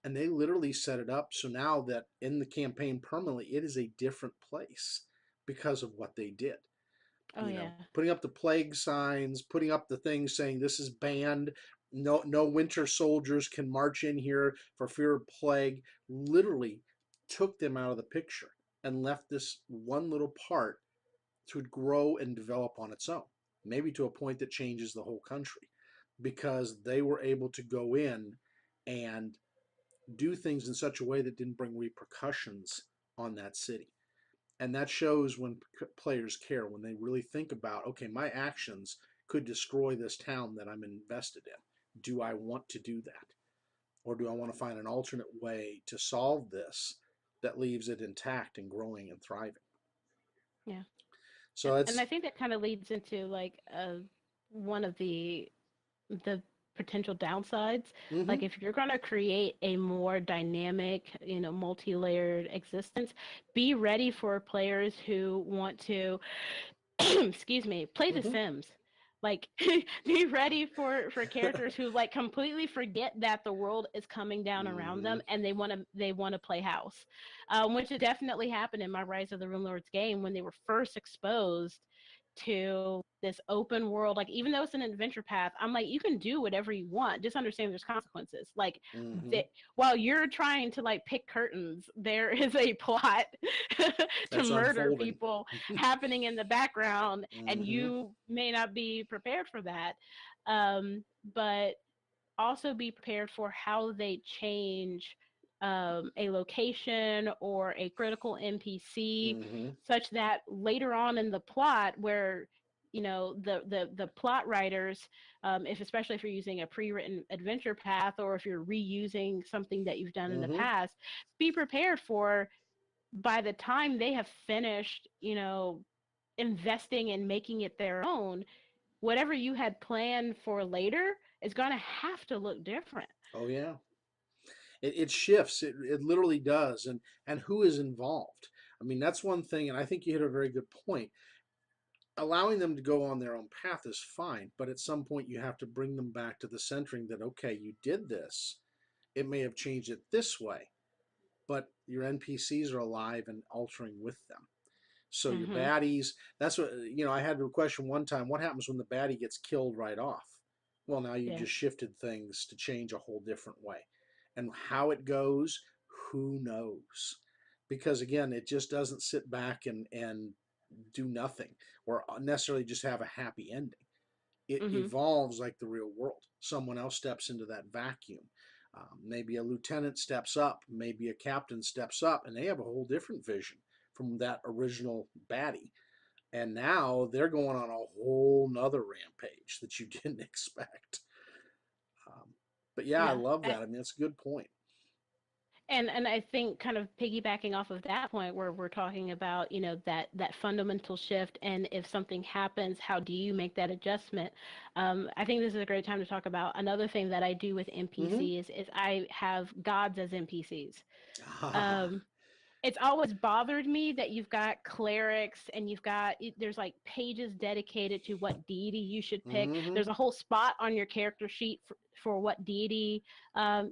Speaker 1: And they literally set it up so now that in the campaign permanently, it is a different place because of what they did.
Speaker 2: Oh yeah.
Speaker 1: Putting up the plague signs, putting up the things saying this is banned, no winter soldiers can march in here for fear of plague, literally took them out of the picture and left this one little part to grow and develop on its own, maybe to a point that changes the whole country, because they were able to go in and do things in such a way that didn't bring repercussions on that city. And that shows when players care, when they really think about, okay, my actions could destroy this town that I'm invested in. Do I want to do that? Or do I want to find an alternate way to solve this that leaves it intact and growing and thriving?
Speaker 2: Yeah.
Speaker 1: So
Speaker 2: And
Speaker 1: it's,
Speaker 2: I think that kind of leads into like one of the potential downsides.
Speaker 1: mm-hmm,
Speaker 2: Like if you're going to create a more dynamic, multi-layered existence, be ready for players who want to excuse me, play The
Speaker 1: Hmm.
Speaker 2: Sims. Like, be ready for characters who like completely forget that the world is coming down around
Speaker 1: Hmm.
Speaker 2: them, and they want to play house, which has definitely happened in my Rise of the Rune Lords game when they were first exposed to this open world. Like, even though it's an adventure path, I'm like, you can do whatever you want. Just understand there's consequences. Like,
Speaker 1: Hmm.
Speaker 2: that while you're trying to like pick curtains, there is a plot to
Speaker 1: That's
Speaker 2: murder
Speaker 1: unfolding.
Speaker 2: people happening in the background, and
Speaker 1: Hmm.
Speaker 2: you may not be prepared for that. Um, but also be prepared for how they change a location or a critical NPC,
Speaker 1: Hmm.
Speaker 2: such that later on in the plot, where the plot writers, if especially if you're using a pre-written adventure path or if you're reusing something that you've done in the
Speaker 1: Hmm.
Speaker 2: past, be prepared for by the time they have finished, investing and making it their own, whatever you had planned for later is going to have to look different.
Speaker 1: Oh yeah, it shifts. It literally does. And who is involved? I mean, that's one thing, and I think you hit a very good point. Allowing them to go on their own path is fine, but at some point you have to bring them back to the centering that, okay, you did this. It may have changed it this way, but your NPCs are alive and altering with them. So your
Speaker 2: Mm-hmm.
Speaker 1: baddies, that's what, I had a question one time, what happens when the baddie gets killed right off? Well, now you
Speaker 2: Yeah.
Speaker 1: just shifted things to change a whole different way. And how it goes, who knows? Because again, it just doesn't sit back and do nothing or necessarily just have a happy ending. It
Speaker 2: Mm-hmm.
Speaker 1: evolves like the real world. Someone else steps into that vacuum. Maybe a lieutenant steps up, maybe a captain steps up, and they have a whole different vision from that original baddie. And now they're going on a whole nother rampage that you didn't expect. But yeah, I
Speaker 2: Yeah.
Speaker 1: love that. I mean, it's a good point.
Speaker 2: And I think, kind of piggybacking off of that point, where we're talking about, that fundamental shift, and if something happens, how do you make that adjustment? I think this is a great time to talk about another thing that I do with
Speaker 1: Mm-hmm.
Speaker 2: NPCs is I have gods as NPCs. Um, it's always bothered me that you've got clerics and there's like pages dedicated to what deity you should pick.
Speaker 1: Mm-hmm.
Speaker 2: There's a whole spot on your character sheet for what deity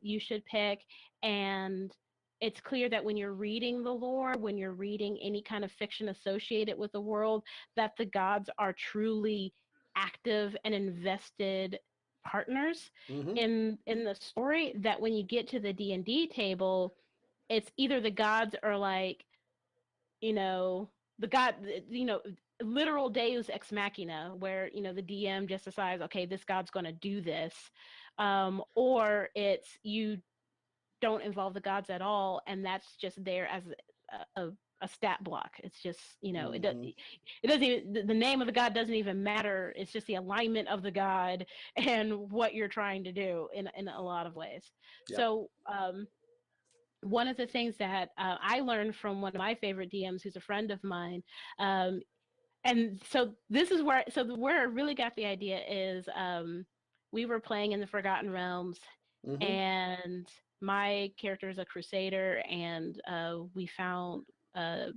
Speaker 2: you should pick. And it's clear that when you're reading the lore, when you're reading any kind of fiction associated with the world, that the gods are truly active and invested partners
Speaker 1: Mm-hmm.
Speaker 2: in the story, that when you get to the D&D table, it's either the gods are like, you know, the god, literal deus ex machina, where, the DM just decides, okay, this god's going to do this. Or it's you don't involve the gods at all, and that's just there as a stat block. It's just,
Speaker 1: Mm-hmm.
Speaker 2: it doesn't even, the name of the god doesn't even matter. It's just the alignment of the god and what you're trying to do in a lot of ways.
Speaker 1: Yep.
Speaker 2: So, one of the things that I learned from one of my favorite DMs, who's a friend of mine, um, and so this is where I really got the idea is, we were playing in the Forgotten Realms,
Speaker 1: Mm-hmm.
Speaker 2: and my character is a crusader, and we found uh,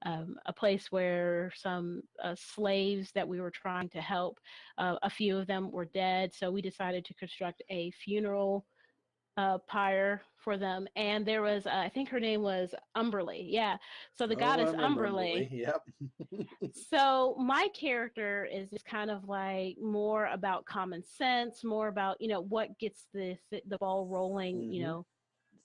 Speaker 2: a place where some slaves that we were trying to help, a few of them were dead, so we decided to construct a funeral pyre for them. And there was, I think her name was Umberly. Yeah. So the
Speaker 1: Oh, I
Speaker 2: goddess
Speaker 1: remember
Speaker 2: Umberly.
Speaker 1: Umberly. Yep.
Speaker 2: So my character is just kind of like more about common sense, more about, what gets the ball rolling,
Speaker 1: Mm-hmm.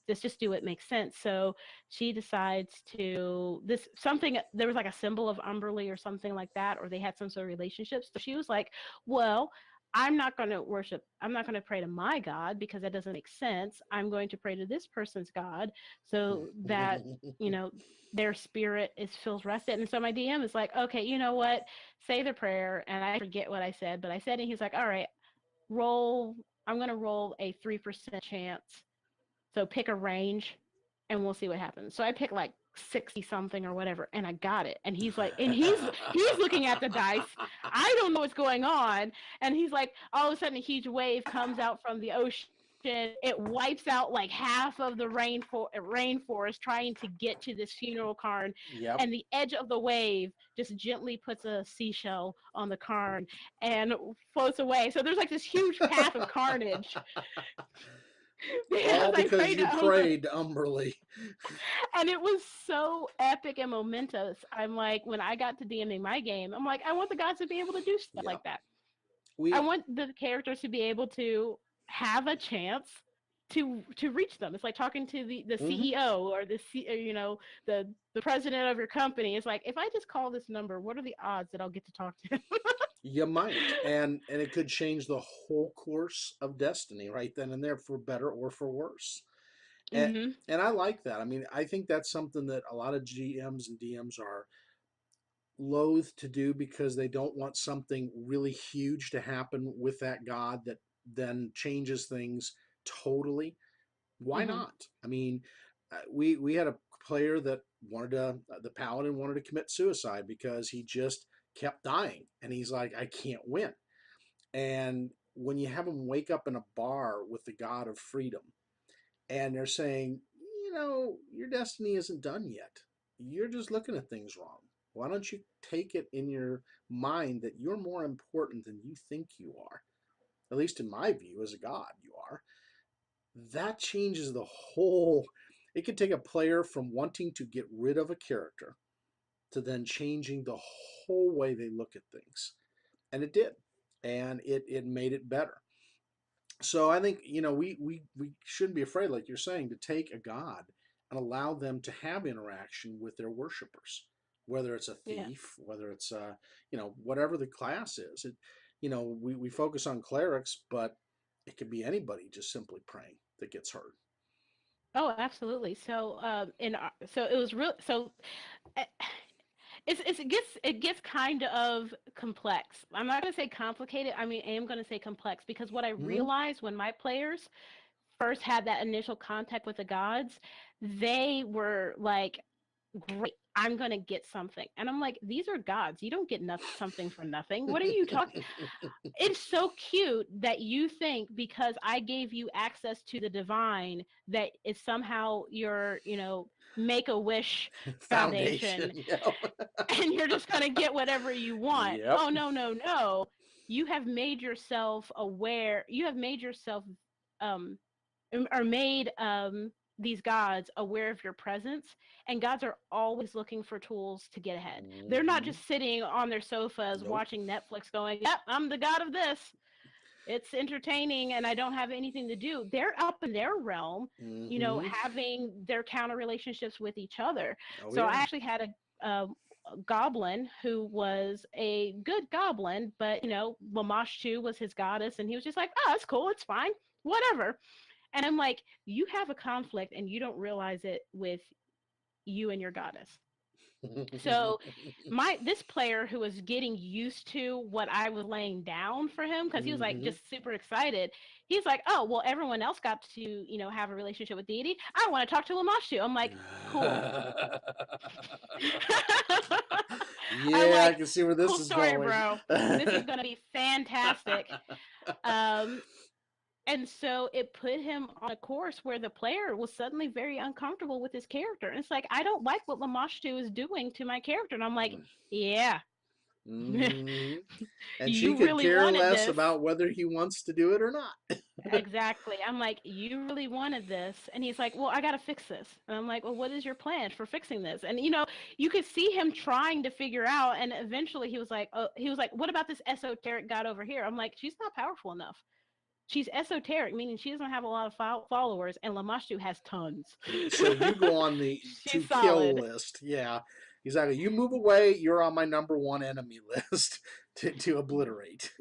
Speaker 2: let's just do it makes sense. So she decides to this something, there was like a symbol of Umberly or something like that, or they had some sort of relationship. So she was like, well, I'm not going to pray to my God because that doesn't make sense. I'm going to pray to this person's God so that, you know, their spirit feels rested. And so my DM is like, okay, you know what? Say the prayer. And I forget what I said, but I said, and he's like, all right, roll. I'm going to roll a 3% chance, so pick a range and we'll see what happens. So I picked like 60 something or whatever, and I got it. And he's like, and he's looking at the dice. I don't know what's going on. And he's like, all of a sudden a huge wave comes out from the ocean It wipes out like half of the rainforest trying to get to this funeral cairn,
Speaker 1: Yep.
Speaker 2: and the edge of the wave just gently puts a seashell on the cairn and floats away. So there's like this huge path of carnage because
Speaker 1: All
Speaker 2: I
Speaker 1: because
Speaker 2: prayed
Speaker 1: you
Speaker 2: to Umber,
Speaker 1: prayed, Umberly.
Speaker 2: and it was so epic and momentous. I'm like, when I got to DMing my game, I'm like, I want the gods to be able to do stuff
Speaker 1: Yep.
Speaker 2: like that. I
Speaker 1: We.
Speaker 2: want the characters to be able to have a chance to reach them. It's like talking to the
Speaker 1: Mhm.
Speaker 2: CEO or the president of your company. It's like, if I just call this number, what are the odds that I'll get to talk to him?
Speaker 1: You might, and it could change the whole course of destiny right then and there, for better or for worse. And
Speaker 2: Hmm.
Speaker 1: and I like that. I mean, I think that's something that a lot of GMs and DMs are loath to do because they don't want something really huge to happen with that god that then changes things totally. Why
Speaker 2: Hmm.
Speaker 1: not? I mean, we had a player that wanted to, the paladin wanted to commit suicide because he just kept dying, and he's like, I can't win. And when you have him wake up in a bar with the god of freedom, and they're saying, your destiny isn't done yet. You're just looking at things wrong. Why don't you take it in your mind that you're more important than you think you are? At least in my view, as a god, you are. That changes the whole. It can take a player from wanting to get rid of a character to then changing the whole way they look at things. And it did. And it made it better. So I think, we shouldn't be afraid, like you're saying, to take a god and allow them to have interaction with their worshipers, whether it's a
Speaker 2: Yeah.
Speaker 1: thief, whether it's whatever the class is. We focus on clerics, but it could be anybody just simply praying that gets hurt.
Speaker 2: Oh, absolutely. So, so it was real. So, uh, it gets kind of complex. I'm not going to say complicated. I mean, I am going to say complex because what I
Speaker 1: Hmm.
Speaker 2: realized when my players first had that initial contact with the gods, they were like, great, I'm going to get something. And I'm like, these are gods. You don't get something for nothing. What are you talking? It's so cute that you think because I gave you access to the divine that is somehow your, make a wish
Speaker 1: Foundation.
Speaker 2: foundation
Speaker 1: Yep.
Speaker 2: and you're just going to get whatever you want.
Speaker 1: Yep.
Speaker 2: Oh, no, no, no. You have made yourself aware. You have made yourself um, or made these gods aware of your presence, and gods are always looking for tools to get ahead. They're not
Speaker 1: Hmm.
Speaker 2: just sitting on their sofas
Speaker 1: Nope.
Speaker 2: watching Netflix going, yep, I'm the god of this, it's entertaining and I don't have anything to do. They're up in their realm,
Speaker 1: Hmm.
Speaker 2: having their counter relationships with each other.
Speaker 1: Oh
Speaker 2: So I
Speaker 1: yeah.
Speaker 2: actually had a goblin who was a good goblin, but Lamashtu was his goddess, and he was just like, oh, it's cool, it's fine, whatever. And I'm like, you have a conflict and you don't realize it with you and your goddess. So my this player who was getting used to what I was laying down for him because he was like
Speaker 1: Hmm.
Speaker 2: just super excited. He's like, oh well, everyone else got to have a relationship with deity. I want to talk to Lamashu. I'm like, cool. I'm
Speaker 1: Yeah, I
Speaker 2: like,
Speaker 1: can see where this
Speaker 2: cool
Speaker 1: is
Speaker 2: story,
Speaker 1: going.
Speaker 2: bro. This is gonna be fantastic. Um, and so it put him on a course where the player was suddenly very uncomfortable with his character. And it's like, I don't like what Lamashtu is doing to my character. And I'm like, yeah,
Speaker 1: Hmm. And she
Speaker 2: you
Speaker 1: could
Speaker 2: really
Speaker 1: care
Speaker 2: wanted
Speaker 1: less
Speaker 2: this.
Speaker 1: about whether he wants to do it or not.
Speaker 2: Exactly. I'm like, you really wanted this. And he's like, well, I got to fix this. And I'm like, well, what is your plan for fixing this? And, you could see him trying to figure out. And eventually he was like, what about this esoteric god over here? I'm like, she's not powerful enough. She's esoteric, meaning she doesn't have a lot of followers, and Lamashtu has tons.
Speaker 1: So you go on the
Speaker 2: She's
Speaker 1: to kill
Speaker 2: solid.
Speaker 1: list. Yeah, exactly. You move away, you're on my number one enemy list to obliterate.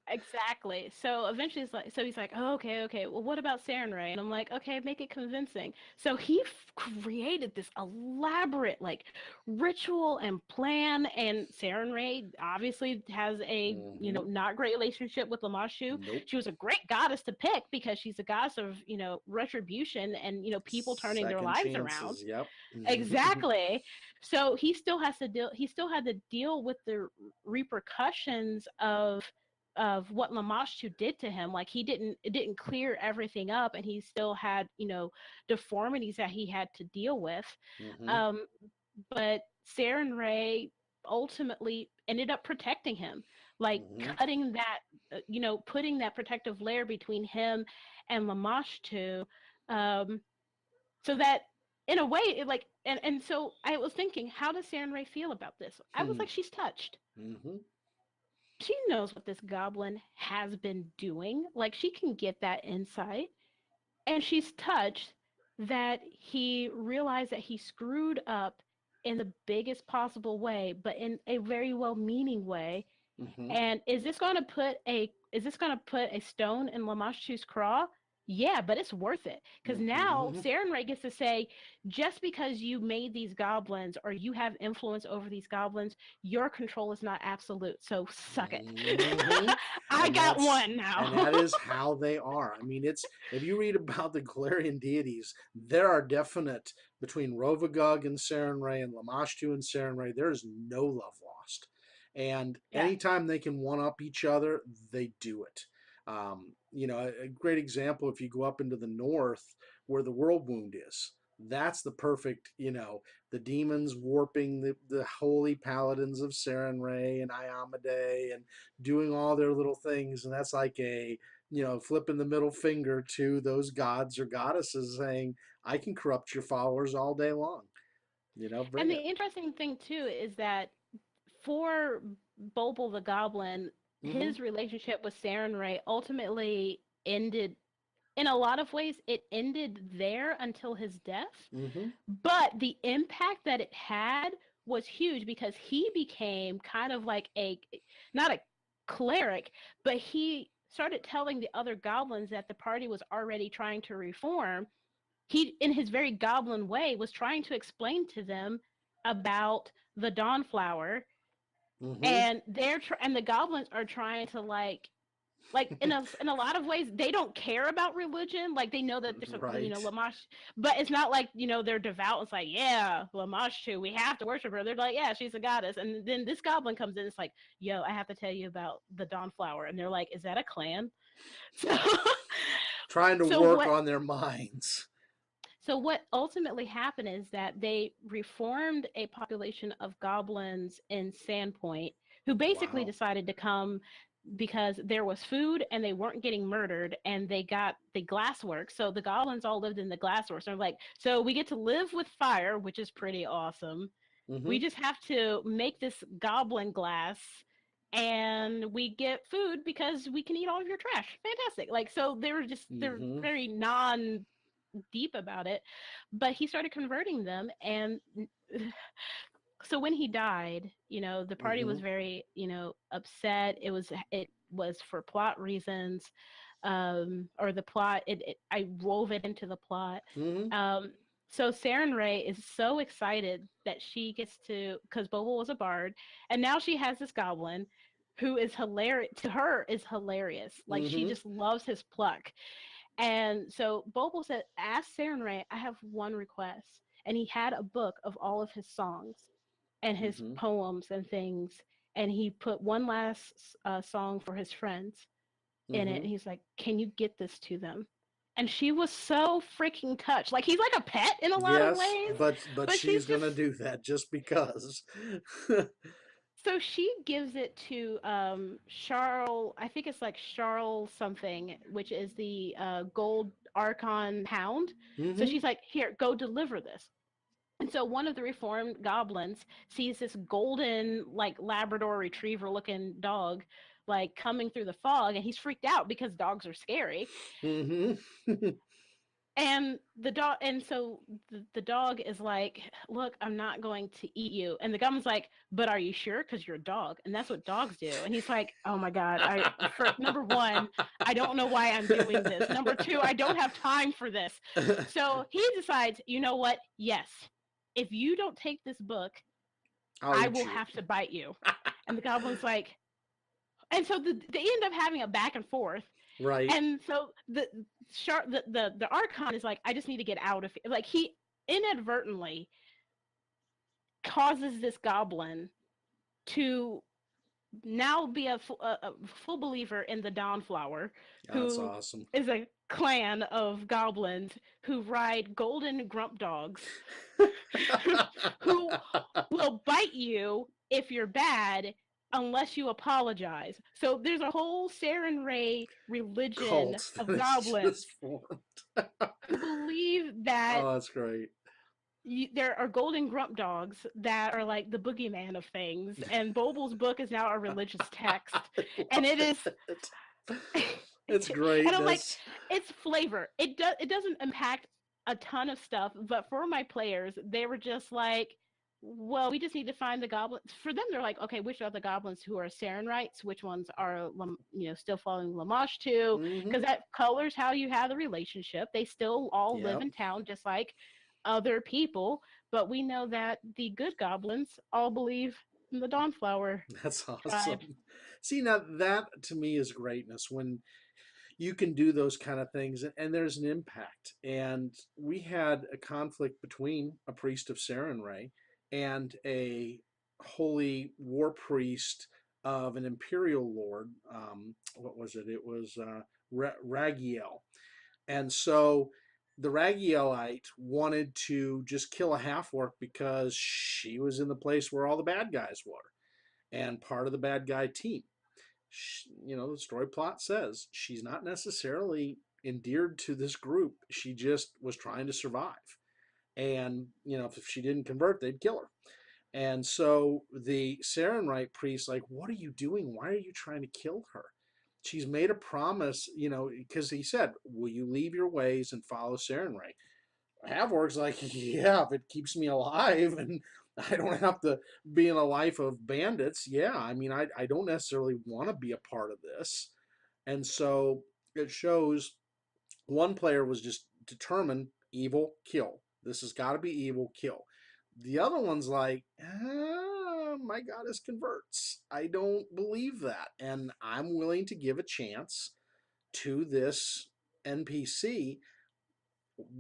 Speaker 2: Exactly. So eventually, he's like, oh, okay, okay. Well, what about Sarin Ray? And I'm like, okay, make it convincing. So he created this elaborate like ritual and plan. And Sarin Ray obviously has a
Speaker 1: Hmm.
Speaker 2: not great relationship with Lamashu.
Speaker 1: Nope.
Speaker 2: She was a great goddess to pick because she's a goddess of retribution and people turning their
Speaker 1: Second
Speaker 2: lives around.
Speaker 1: chances. Yep.
Speaker 2: Exactly. So he still has to deal. He still had to deal with the repercussions of what Lamashtu did to him. Like it didn't clear everything up, and he still had, deformities that he had to deal with.
Speaker 1: Mm-hmm.
Speaker 2: Um, but Sarin Ray ultimately ended up protecting him, like
Speaker 1: Mm-hmm.
Speaker 2: cutting that, putting that protective layer between him and Lamashtu, um, so that in a way, and so I was thinking, how does Sarin Ray feel about this? I was like, she's touched.
Speaker 1: Mm-hmm.
Speaker 2: She knows what this goblin has been doing. Like she can get that insight. And she's touched that he realized that he screwed up in the biggest possible way, but in a very well meaning way.
Speaker 1: Mm-hmm.
Speaker 2: And is this gonna put a stone in Lamashtu's craw? Yeah, but it's worth it. Because now
Speaker 1: Mm-hmm.
Speaker 2: Saren Ray gets to say, just because you made these goblins or you have influence over these goblins, your control is not absolute. So suck it.
Speaker 1: Mm-hmm.
Speaker 2: I got one now.
Speaker 1: And that is how they are. I mean, it's if you read about the Galarian deities, there are definite between Rovagug and Sarenrae and Lamashtu and Sarenrae, there is no love lost. And
Speaker 2: Yeah.
Speaker 1: anytime they can one up each other, they do it. A great example, if you go up into the north where the world wound is, that's the perfect, the demons warping the holy paladins of Sarenrae and Iamade and doing all their little things. And that's like flipping the middle finger to those gods or goddesses saying, I can corrupt your followers all day long.
Speaker 2: And
Speaker 1: Bring
Speaker 2: the
Speaker 1: it.
Speaker 2: interesting thing too is that for Boble the Goblin,
Speaker 1: Mm-hmm.
Speaker 2: his relationship with Saren Ray ultimately ended in a lot of ways. It ended there until his death,
Speaker 1: Mm-hmm.
Speaker 2: but the impact that it had was huge because he became kind of like a not a cleric, but he started telling the other goblins that the party was already trying to reform. He, in his very goblin way, was trying to explain to them about the Dawnflower,
Speaker 1: Mm-hmm.
Speaker 2: and and the goblins are trying to in a lot of ways they don't care about religion. Like they know that there's some,
Speaker 1: Right.
Speaker 2: Lamash, but it's not like they're devout. It's like, yeah, Lamash too, we have to worship her. They're like, yeah, she's a goddess. And then this goblin comes in, it's like, yo, I have to tell you about the Dawnflower. And they're like, is that a clan? So
Speaker 1: Trying to
Speaker 2: so
Speaker 1: work
Speaker 2: what
Speaker 1: on their minds.
Speaker 2: So what ultimately happened is that they reformed a population of goblins in Sandpoint who basically
Speaker 1: Wow.
Speaker 2: decided to come because there was food and they weren't getting murdered, and they got the glassworks. So the goblins all lived in the glassworks. And like, so we get to live with fire, which is pretty awesome.
Speaker 1: Mm-hmm.
Speaker 2: We just have to make this goblin glass, and we get food because we can eat all of your trash. Fantastic. Like, so they're
Speaker 1: Mm-hmm.
Speaker 2: very non deep about it, but he started converting them. And so when he died, the party
Speaker 1: Mm-hmm.
Speaker 2: was very, upset. It was for plot reasons, or the plot. I wove it into the plot.
Speaker 1: Mm-hmm.
Speaker 2: Um, so Saren Ray is so excited that she gets to, because Bobo was a bard, and now she has this goblin who is hilarious. To her, is hilarious. Like she
Speaker 1: Mm-hmm.
Speaker 2: just loves his pluck. And so Bobo said, ask Saren Ray, I have one request. And he had a book of all of his songs and his
Speaker 1: Mm-hmm.
Speaker 2: poems and things. And he put one last song for his friends in it.
Speaker 1: Mm-hmm.
Speaker 2: And he's like, can you get this to them? And she was so freaking touched. Like he's like a pet in a lot of
Speaker 1: Yes,
Speaker 2: ways,
Speaker 1: but
Speaker 2: but she's
Speaker 1: she's
Speaker 2: just
Speaker 1: gonna do that just because.
Speaker 2: so she gives it to Charles. I think it's like Charles something, which is the gold Archon hound. So
Speaker 1: Mm-hmm.
Speaker 2: she's like, here, go deliver this. And so one of the reformed goblins sees this golden, like Labrador retriever looking dog, like coming through the fog, and he's freaked out because dogs are scary.
Speaker 1: Mm-hmm.
Speaker 2: And the dog is like, look, I'm not going to eat you. And the goblin's like, but are you sure? Because you're a dog, and that's what dogs do. And he's like, oh my god, for number one, I don't know why I'm doing this. Number two, I don't have time for this. So he decides, you know what? Yes, if you don't take this book,
Speaker 1: I'll
Speaker 2: I
Speaker 1: eat
Speaker 2: will
Speaker 1: you.
Speaker 2: have to bite you. And the goblin's like, and so they end up having a back and forth.
Speaker 1: Right.
Speaker 2: And so the Archon is like, I just need to get out of here. Like he inadvertently causes this goblin to now be a full believer in the Dawnflower,
Speaker 1: That's
Speaker 2: who
Speaker 1: awesome.
Speaker 2: is a clan of goblins who ride golden grump dogs who will bite you if you're bad unless you apologize. So there's a whole Sarin Ray religion
Speaker 1: Cult that
Speaker 2: of
Speaker 1: is
Speaker 2: goblins
Speaker 1: just formed.
Speaker 2: who believe that
Speaker 1: Oh, that's great.
Speaker 2: there are golden grump dogs that are like the boogeyman of things, and Boble's book is now a religious text,
Speaker 1: I
Speaker 2: and
Speaker 1: love
Speaker 2: it is.
Speaker 1: it. It's
Speaker 2: And I'm like,
Speaker 1: greatness.
Speaker 2: it's flavor. It doesn't impact a ton of stuff, but for my players, they were just like, well, we just need to find the goblins. For them, they're like, okay, which are the goblins who are Sarenrites? Which ones are still following Lamash too?
Speaker 1: Hmm.
Speaker 2: Because that colors how you have the relationship. They still all live
Speaker 1: Yep.
Speaker 2: in town, just like other people, but we know that the good goblins all believe in the Dawnflower
Speaker 1: That's
Speaker 2: tribe.
Speaker 1: awesome. See, now that to me is greatness when you can do those kind of things and there's an impact. And we had a conflict between a priest of Sarin Ray and a holy war priest of an imperial lord. What was it? It was Ragiel. And so the Ragielite wanted to just kill a half orc because she was in the place where all the bad guys were and part of the bad guy team. The story plot says she's not necessarily endeared to this group. She just was trying to survive. And, if she didn't convert, they'd kill her. And so the Sarenite priest, like, what are you doing? Why are you trying to kill her? She's made a promise, because he said, will you leave your ways and follow Sarenrae? Havork's like, yeah, if it keeps me alive and I don't have to be in a life of bandits, yeah, I mean, I don't necessarily want to be a part of this. And so it shows one player was just determined evil, kill. This has got to be evil, kill. The other one's like, my goddess converts. I don't believe that. And I'm willing to give a chance to this NPC.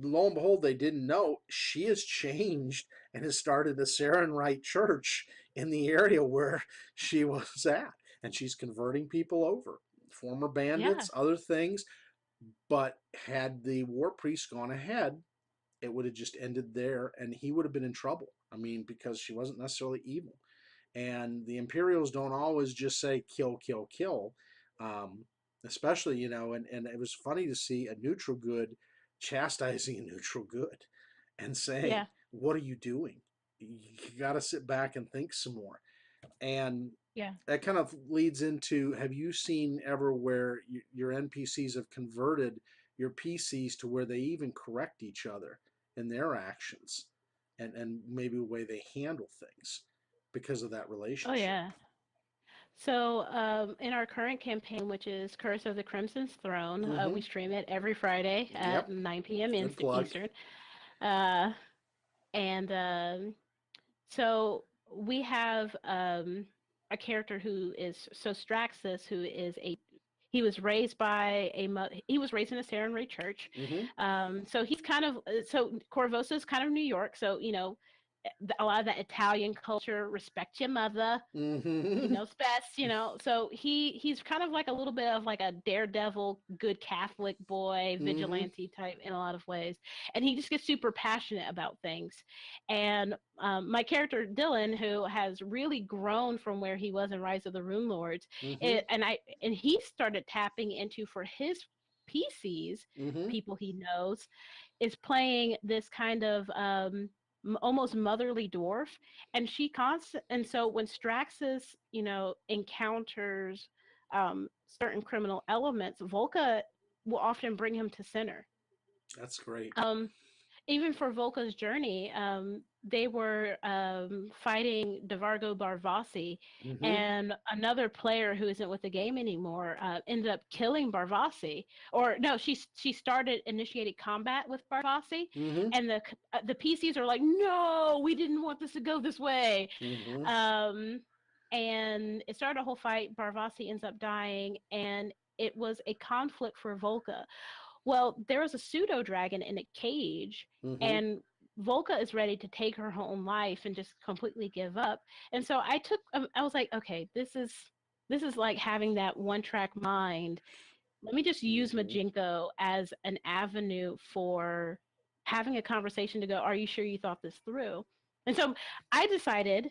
Speaker 1: Lo and behold, they didn't know she has changed and has started a Sarenite church in the area where she was at. And she's converting people over, former
Speaker 2: Yeah,
Speaker 1: bandits, other things. But had the war priest gone ahead, it would have just ended there and he would have been in trouble. I mean, because she wasn't necessarily evil. And the Imperials don't always just say kill, kill, kill. Um, Especially, and it was funny to see a neutral good chastising a neutral good and saying,
Speaker 2: yeah.
Speaker 1: what are you doing? You got to sit back and think some more. And
Speaker 2: Yeah.
Speaker 1: that kind of leads into, have you seen ever where your NPCs have converted your PCs to where they even correct each other in their actions and maybe the way they handle things because of that
Speaker 2: Oh
Speaker 1: relationship?
Speaker 2: yeah. So in our current campaign, which is Curse of the Crimson's Throne,
Speaker 1: Mm-hmm.
Speaker 2: we stream it every Friday at
Speaker 1: Yep.
Speaker 2: 9 p.m.
Speaker 1: Good plug.
Speaker 2: Eastern. Uh, and so we have a character who is so Straxus, who is a he was raised by he was raised in a Sarin Ray church.
Speaker 1: Mm-hmm.
Speaker 2: So he's kind of so Corvosa is kind of New York, so a lot of that Italian culture, respect your mother, he
Speaker 1: Mm-hmm.
Speaker 2: knows best, so he's kind of like a little bit of like a daredevil, good Catholic boy,
Speaker 1: Mm-hmm.
Speaker 2: vigilante type in a lot of ways, and he just gets super passionate about things. And my character Dylan, who has really grown from where he was in Rise of the Rune Lords,
Speaker 1: Mm-hmm.
Speaker 2: and he started tapping into for his PCs,
Speaker 1: Mm-hmm.
Speaker 2: people he knows, is playing this kind of almost motherly dwarf, and so when Straxus encounters certain criminal elements, Volca will often bring him to center.
Speaker 1: That's great.
Speaker 2: um Even for Volca's journey, they were fighting Devargo Barvasi,
Speaker 1: Mm-hmm.
Speaker 2: and another player who isn't with the game anymore ended up killing Barvasi. Or no, she started initiated combat with Barvasi,
Speaker 1: Mm-hmm.
Speaker 2: and the PCs are like, no, we didn't want this to go this way.
Speaker 1: Mm-hmm.
Speaker 2: Um, and it started a whole fight. Barvasi ends up dying, and it was a conflict for Volca. Well, there was a pseudo dragon in a cage,
Speaker 1: Mm-hmm.
Speaker 2: and Volca is ready to take her own life and just completely give up. And so I was like, okay, this is this is like having that one track mind. Let me just use
Speaker 1: Mm-hmm.
Speaker 2: Majinko as an avenue for having a conversation to go, are you sure you thought this through? And so I decided,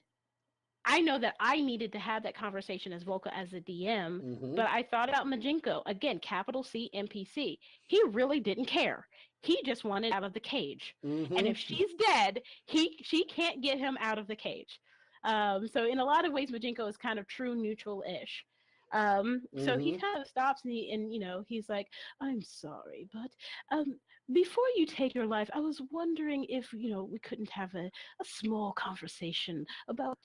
Speaker 2: I know that I needed to have that conversation as Volka as a DM,
Speaker 1: Mm-hmm.
Speaker 2: but I thought about Majinko, again, capital C NPC. He really didn't care. He just wanted out of the cage. And if
Speaker 1: Mm-hmm.
Speaker 2: she's dead, she can't get him out of the cage. So in a lot of ways, Majinko is kind of true neutral-ish. So he
Speaker 1: Mm-hmm.
Speaker 2: kind of stops and he's like, I'm sorry, but um, before you take your life, I was wondering if we couldn't have a small conversation about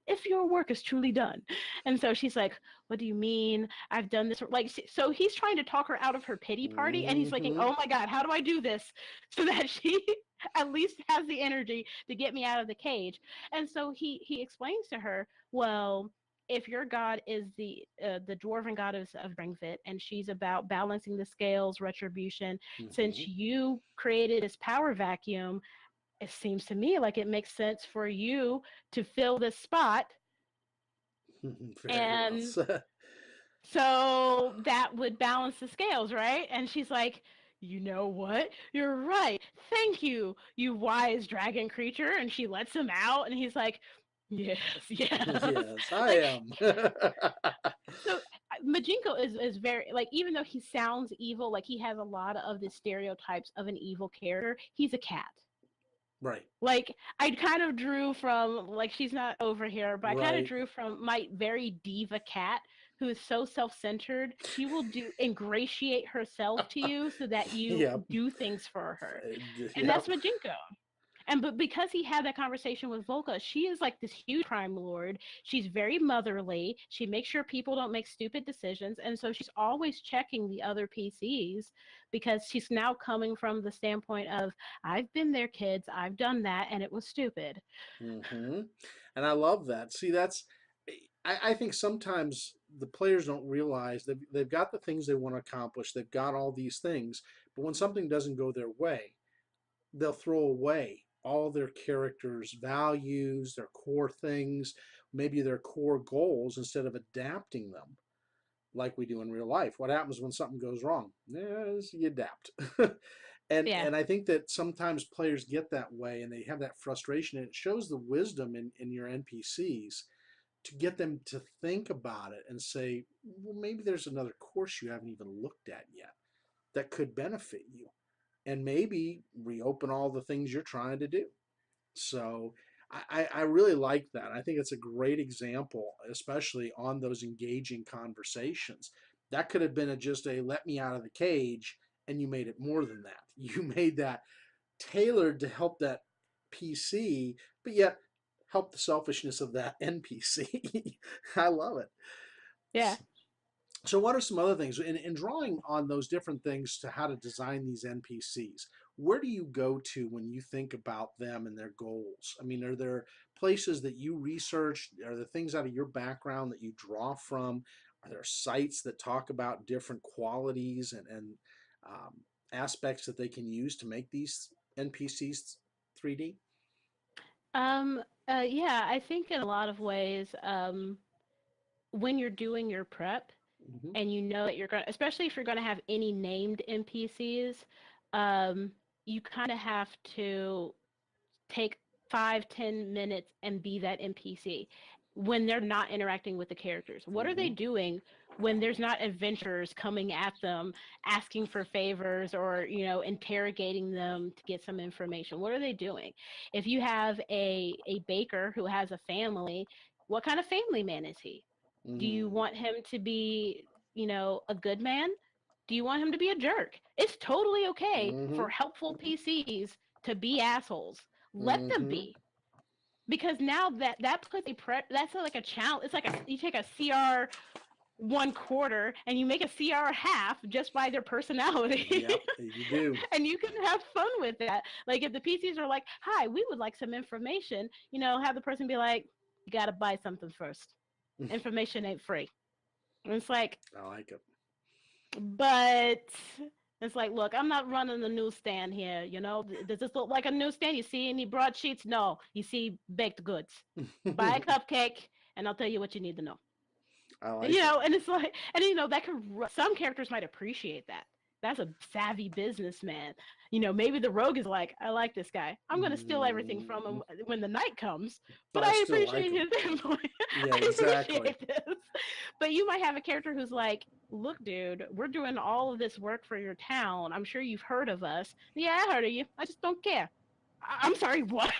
Speaker 2: if your work is truly done. And so she's like, what do you mean? I've done this. Like, so he's trying to talk her out of her pity party. And he's like,
Speaker 1: Mm-hmm.
Speaker 2: oh my God, how do I do this so that she at least has the energy to get me out of the cage? And so he explains to her, well, if your god is the dwarven goddess of Dringfit, and she's about balancing the scales, retribution,
Speaker 1: Mm-hmm.
Speaker 2: since you created this power vacuum, it seems to me like it makes sense for you to fill this spot.
Speaker 1: Very well
Speaker 2: And
Speaker 1: said.
Speaker 2: so that would balance the scales, right? And she's like, you know what? You're right. Thank you, you wise dragon creature. And she lets him out, and he's like, yes, yes.
Speaker 1: Yes, I
Speaker 2: Like,
Speaker 1: am.
Speaker 2: so Majinko is very, like, even though he sounds evil, like he has a lot of the stereotypes of an evil character, he's a cat.
Speaker 1: Right,
Speaker 2: Like, I kind of drew from, like, she's not over here, but I kind of
Speaker 1: right.
Speaker 2: drew from my very diva cat who is so self-centered. She will do ingratiate herself to you so that you
Speaker 1: Yep.
Speaker 2: do things for her. And
Speaker 1: Yep.
Speaker 2: that's Majinko. And but because he had that conversation with Volka, she is like this huge crime lord. She's very motherly. She makes sure people don't make stupid decisions, and so she's always checking the other PCs because she's now coming from the standpoint of, I've been there, kids. I've done that, and it was stupid.
Speaker 1: Mm-hmm. And I love that. See, I think sometimes the players don't realize they've got the things they want to accomplish. They've got all these things, but when something doesn't go their way, they'll throw away all their characters' values, their core things, maybe their core goals instead of adapting them like we do in real life. What happens when something goes wrong? Yes, you adapt. and
Speaker 2: Yeah,
Speaker 1: and I think that sometimes players get that way and they have that frustration, and it shows the wisdom in your NPCs to get them to think about it and say, well, maybe there's another course you haven't even looked at yet that could benefit you, and maybe reopen all the things you're trying to do. So I really like that. I think it's a great example, especially on those engaging conversations. That could have been just a let me out of the cage, and you made it more than that. You made that tailored to help that PC, but yet help the selfishness of that NPC. I love it.
Speaker 2: yeah.
Speaker 1: So, what are some other things in drawing on those different things to how to design these NPCs? Where do you go to when you think about them and their goals? I mean, are there places that you research? Are there things out of your background that you draw from? Are there sites that talk about different qualities and um, aspects that they can use to make these NPCs 3D?
Speaker 2: Um, yeah, I think in a lot of ways, when you're doing your prep
Speaker 1: Mm-hmm.
Speaker 2: and you know that you're going to, especially if you're going to have any named NPCs, um, you kind of have to take 5-10 minutes and be that NPC when they're not interacting with the characters. What are
Speaker 1: Mm-hmm.
Speaker 2: they doing when there's not adventurers coming at them asking for favors or interrogating them to get some information? What are they doing? If you have a baker who has a family, what kind of family man is he? Do you
Speaker 1: Mm-hmm.
Speaker 2: want him to be a good man? Do you want him to be a jerk? It's totally okay
Speaker 1: Mm-hmm.
Speaker 2: for helpful PCs to be assholes. Let them
Speaker 1: Mm-hmm.
Speaker 2: be, because now that puts that's like a challenge. It's like you take a CR 1/4 and you make a CR half just by their personality.
Speaker 1: Yep, you do.
Speaker 2: And you can have fun with that. Like, if the PCs are like, hi, we would like some information, have the person be like, you got to buy something first. Information ain't free. And it's like,
Speaker 1: I like it.
Speaker 2: but it's like, look, I'm not running the newsstand here. Does this look like a newsstand? You see any broadsheets? No. You see baked goods. Buy a cupcake, and I'll tell you what you need to know.
Speaker 1: I like
Speaker 2: You
Speaker 1: it.
Speaker 2: know, and it's like, and you know, that could, some characters might appreciate that. That's a savvy businessman. You know, maybe the rogue is like, I like this guy. I'm going to steal everything from him
Speaker 1: Mm,
Speaker 2: when the night comes,
Speaker 1: but
Speaker 2: but
Speaker 1: I
Speaker 2: I
Speaker 1: still like
Speaker 2: appreciate
Speaker 1: them.
Speaker 2: his input.
Speaker 1: Yeah,
Speaker 2: I
Speaker 1: exactly.
Speaker 2: appreciate this. But you might have a character who's like, look, dude, we're doing all of this work for your town. I'm sure you've heard of us. Yeah, I heard of you. I just don't care. I'm sorry, what?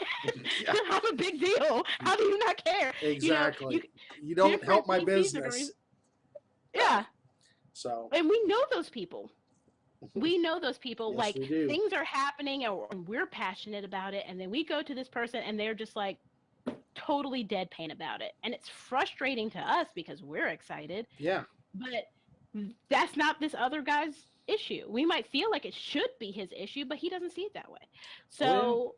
Speaker 1: Yeah,
Speaker 2: I'm a big deal. How do you not care? You know, you
Speaker 1: exactly. You don't help
Speaker 2: different
Speaker 1: my
Speaker 2: PCs are going.
Speaker 1: business.
Speaker 2: Yeah,
Speaker 1: So,
Speaker 2: and we know those people. We know those people.
Speaker 1: yes,
Speaker 2: Like
Speaker 1: we do.
Speaker 2: things are happening, and we're passionate about it, and then we go to this person, and they're just like totally deadpan about it, and it's frustrating to us because we're excited,
Speaker 1: Yeah.
Speaker 2: but that's not this other guy's issue. We might feel like it should be his issue, but he doesn't see it that way.
Speaker 1: Oh, yeah.
Speaker 2: So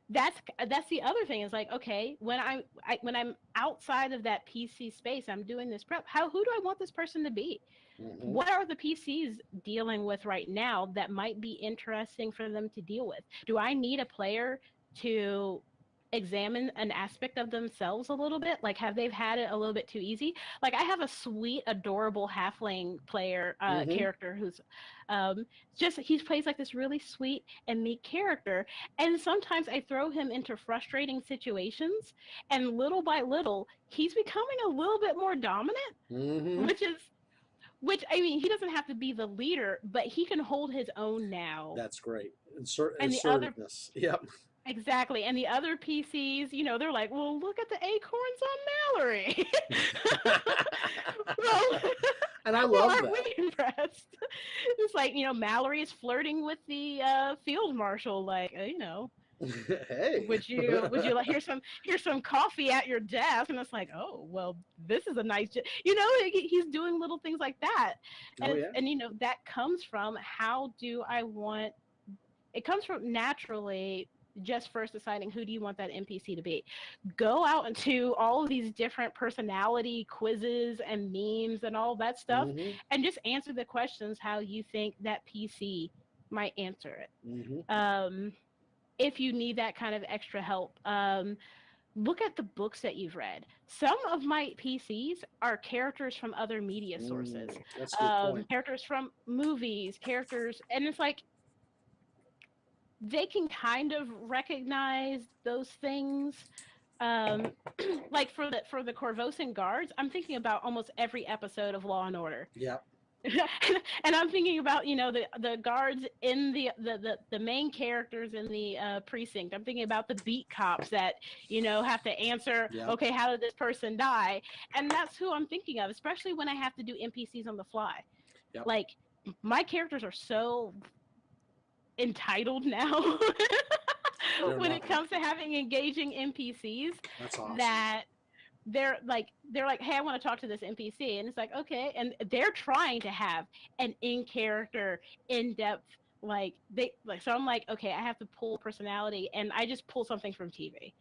Speaker 2: that's the other thing is like, okay, when I'm outside of that PC space, I'm doing this prep, how who do I want this person to be?
Speaker 1: Hmm.
Speaker 2: What are the PCs dealing with right now that might be interesting for them to deal with? Do I need a player to examine an aspect of themselves a little bit? Like, have they had it a little bit too easy? Like, I have a sweet, adorable halfling player
Speaker 1: Hmm.
Speaker 2: character who's just he plays like this really sweet and meek character, and sometimes I throw him into frustrating situations, and little by little, he's becoming a little bit more dominant,
Speaker 1: Hmm.
Speaker 2: which is which I mean, he doesn't have to be the leader, but he can hold his own now.
Speaker 1: That's great.
Speaker 2: And the other
Speaker 1: Assertiveness. Yep.
Speaker 2: exactly, and the other PCs, you know, they're like, "Well, look at the acorns on Mallory." well,
Speaker 1: And I
Speaker 2: well,
Speaker 1: love
Speaker 2: aren't
Speaker 1: that.
Speaker 2: we impressed? It's like, you know, Mallory is flirting with the field marshal, like, you know,
Speaker 1: Hey.
Speaker 2: would you like here's some coffee at your desk, and it's like, oh well, this is a nice you know, he's doing little things like that,
Speaker 1: Oh,
Speaker 2: and
Speaker 1: yeah.
Speaker 2: you know, that comes from how do I want it comes from naturally just first deciding who do you want that NPC to be. Go out into all of these different personality quizzes and memes and all that stuff,
Speaker 1: Hmm.
Speaker 2: and just answer the questions how you think that PC might answer
Speaker 1: Hmm.
Speaker 2: it. If you need that kind of extra help, look at the books that you've read. Some of my PCs are characters from other media sources,
Speaker 1: That's a good point.
Speaker 2: characters from movies, characters, and it's like they can kind of recognize those things. Um, like for the Corvosan guards, I'm thinking about almost every episode of Law and Order.
Speaker 1: Yep.
Speaker 2: And I'm thinking about, you know, the guards in the main characters in the precinct. I'm thinking about the beat cops that, you know, have to answer,
Speaker 1: Yep.
Speaker 2: okay, how did this person die? And that's who I'm thinking of, especially when I have to do NPCs on the fly.
Speaker 1: Yep.
Speaker 2: Like my characters are so entitled now
Speaker 1: They're
Speaker 2: when it
Speaker 1: lovely.
Speaker 2: comes to having engaging NPCs
Speaker 1: That's awesome.
Speaker 2: that they're like, hey, I want to talk to this NPC, and it's like, okay, and they're trying to have an in character, in depth, like they like. So I'm like, okay, I have to pull personality, and I just pull something from TV,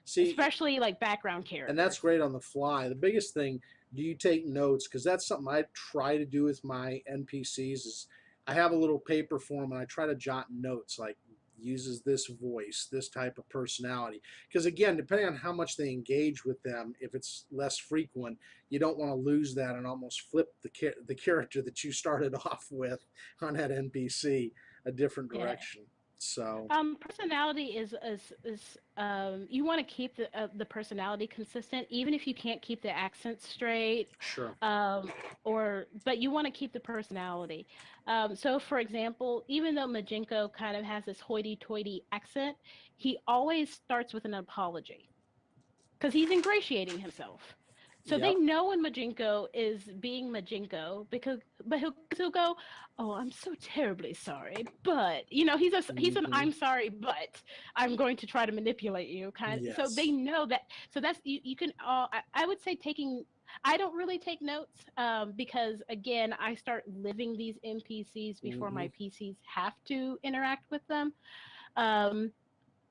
Speaker 1: See,
Speaker 2: especially like background
Speaker 1: and that's
Speaker 2: characters.
Speaker 1: great on the fly. The biggest thing, do you take notes? Because that's something I try to do with my NPCs. Is I have a little paper form and I try to jot notes like uses this voice, this type of personality. Because again, depending on how much they engage with them, if it's less frequent, you don't want to lose that and almost flip the character that you started off with on that NPC a different
Speaker 2: Yeah.
Speaker 1: direction. So
Speaker 2: Personality is you want to keep the personality consistent, even if you can't keep the accent straight,
Speaker 1: sure,
Speaker 2: or but you want to keep the personality. So, for example, even though Majinko kind of has this hoity-toity accent, he always starts with an apology because he's ingratiating himself. So they
Speaker 1: yep,
Speaker 2: know when Majinko is being Majinko because, but he'll go, "Oh, I'm so terribly sorry," but you know he's an
Speaker 1: hmm,
Speaker 2: "I'm sorry, but I'm going to try to manipulate you" kind. So they
Speaker 1: yes,
Speaker 2: know that. So that's you can. I would say taking. I don't really take notes because again, I start living these NPCs before
Speaker 1: hmm,
Speaker 2: my PCs have to interact with them. Um,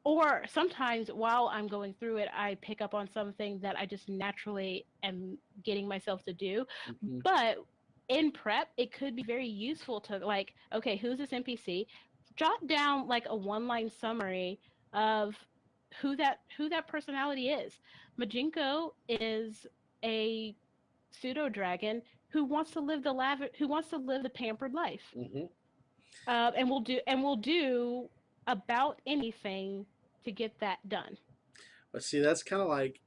Speaker 2: or sometimes while I'm going through it, I pick up on something that I just naturally am getting myself to do.
Speaker 1: hmm,
Speaker 2: But in prep, it could be very useful to like, okay, who's this NPC? Jot down like a one-line summary of who that personality is. Majinko is a pseudo dragon who wants to live the pampered life,
Speaker 1: Mm-hmm.
Speaker 2: and will do about anything to get that done.
Speaker 1: But see, that's kind of like,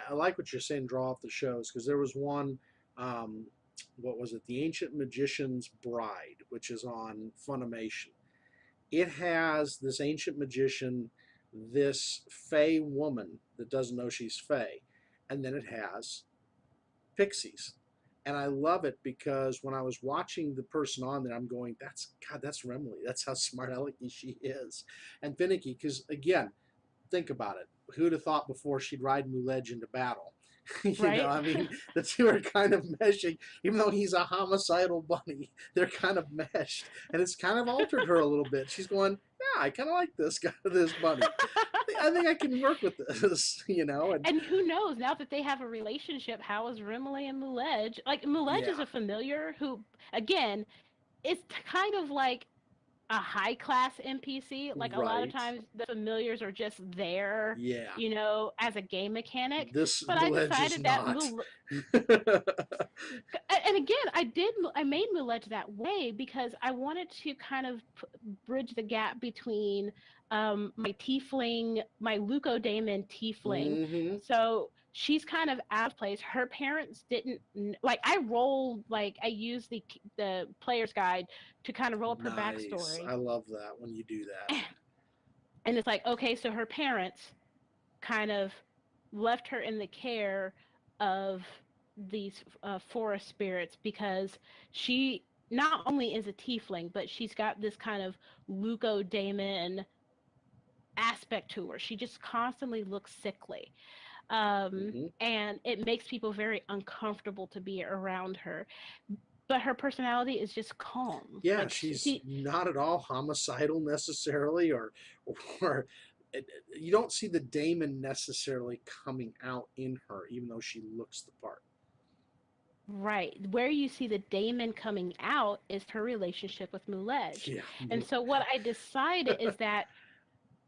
Speaker 1: I like what you're saying. Draw off the shows, because there was one. Um, what was it? The Ancient Magician's Bride, which is on Funimation. It has this ancient magician, this Fey woman that doesn't know she's Fey, and then it has pixies. And I love it because when I was watching the person on there, I'm going, that's God, that's Remley. That's how smart alecky she is. And finicky, because again, think about it. Who'd have thought before she'd ride Muledge into battle?
Speaker 2: Right.
Speaker 1: I mean, the two are kind of meshing. Even though he's a homicidal bunny, they're kind of meshed, and it's kind of altered her a little bit. She's going, "Yeah, I kind of like this guy, this bunny. I think I can work with this," And
Speaker 2: And who knows, now that they have a relationship, how is Rimley and Muledge? Like, Muledge is
Speaker 1: yeah,
Speaker 2: a familiar who, again, is kind of like a high class NPC. Like, a lot of
Speaker 1: right,
Speaker 2: times the familiars are just there,
Speaker 1: yeah.
Speaker 2: as a game mechanic.
Speaker 1: This
Speaker 2: But I
Speaker 1: Muledge is
Speaker 2: decided that
Speaker 1: not.
Speaker 2: and again, I made Muledge that way because I wanted to kind of bridge the gap between my Leukodamon tiefling.
Speaker 1: hmm
Speaker 2: So she's kind of out of place. Her parents didn't like. I used the player's guide to kind of roll up her
Speaker 1: Nice.
Speaker 2: backstory,
Speaker 1: I love that when you do that.
Speaker 2: and it's like, okay, so her parents kind of left her in the care of these forest spirits because she not only is a tiefling, but she's got this kind of leukodamon aspect to her. She just constantly looks sickly.
Speaker 1: hmm
Speaker 2: And it makes people very uncomfortable to be around her. But her personality is just calm.
Speaker 1: Yeah,
Speaker 2: Like
Speaker 1: she's
Speaker 2: she,
Speaker 1: not at all homicidal necessarily, or you don't see the Damon necessarily coming out in her, even though she looks the part.
Speaker 2: right. Where you see the Damon coming out is her relationship with Muledge.
Speaker 1: Yeah.
Speaker 2: And so what I decided is that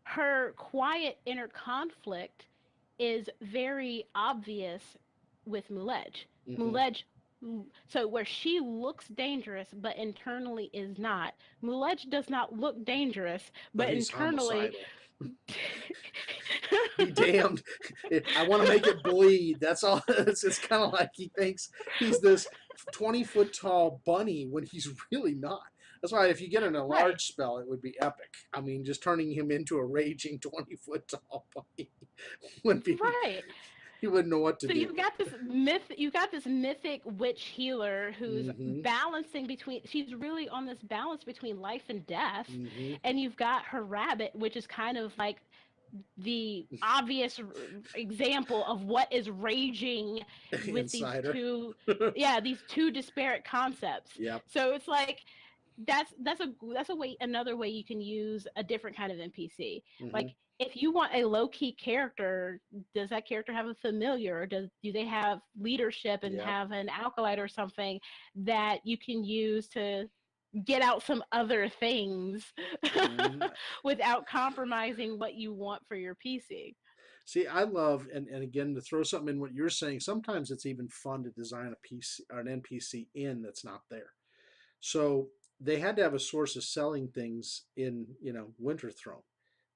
Speaker 2: her quiet inner conflict is very obvious with Muledge.
Speaker 1: hmm
Speaker 2: Muledge, so where she looks dangerous but internally is not. Muledge does not look dangerous
Speaker 1: But
Speaker 2: but
Speaker 1: he's
Speaker 2: internally.
Speaker 1: homicidal. Be damned. I want to make it bleed. That's all. It's kind of like he thinks he's this 20-foot tall bunny when he's really not. That's why if you get in a
Speaker 2: Right,
Speaker 1: large spell, it would be epic. I mean, just turning him into a raging 20-foot tall bunny would be,
Speaker 2: right.
Speaker 1: he wouldn't know what to
Speaker 2: So
Speaker 1: do.
Speaker 2: you've got this mythic witch healer who's
Speaker 1: hmm
Speaker 2: balancing between, she's really on this balance between life and death.
Speaker 1: hmm
Speaker 2: And you've got her rabbit, which is kind of like the obvious example of what is raging with
Speaker 1: Insider.
Speaker 2: these two disparate concepts.
Speaker 1: Yep.
Speaker 2: So it's like that's a way, another way you can use a different kind of NPC. Like,
Speaker 1: hmm
Speaker 2: if you want a low key character, does that character have a familiar, or do they have leadership and
Speaker 1: Yep.
Speaker 2: have an acolyte or something that you can use to get out some other things
Speaker 1: hmm
Speaker 2: without compromising what you want for your PC.
Speaker 1: See, I love, and again, to throw something in what you're saying, sometimes it's even fun to design a PC or an NPC in that's not there. So they had to have a source of selling things in, Winterthrone.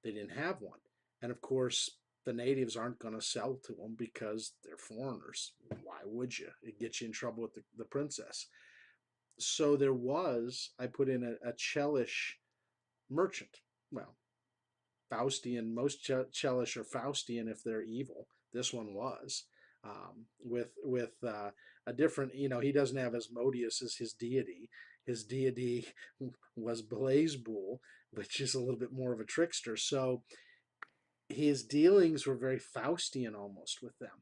Speaker 1: They didn't have one. And of course, the natives aren't going to sell to them because they're foreigners. Why would you? It gets you in trouble with the princess. So I put in a Chelish merchant. Well, Faustian. Most Chelish are Faustian if they're evil. This one was. With a different, he doesn't have Asmodeus as his deity. His deity was Blazebul, which is a little bit more of a trickster. So his dealings were very Faustian almost with them.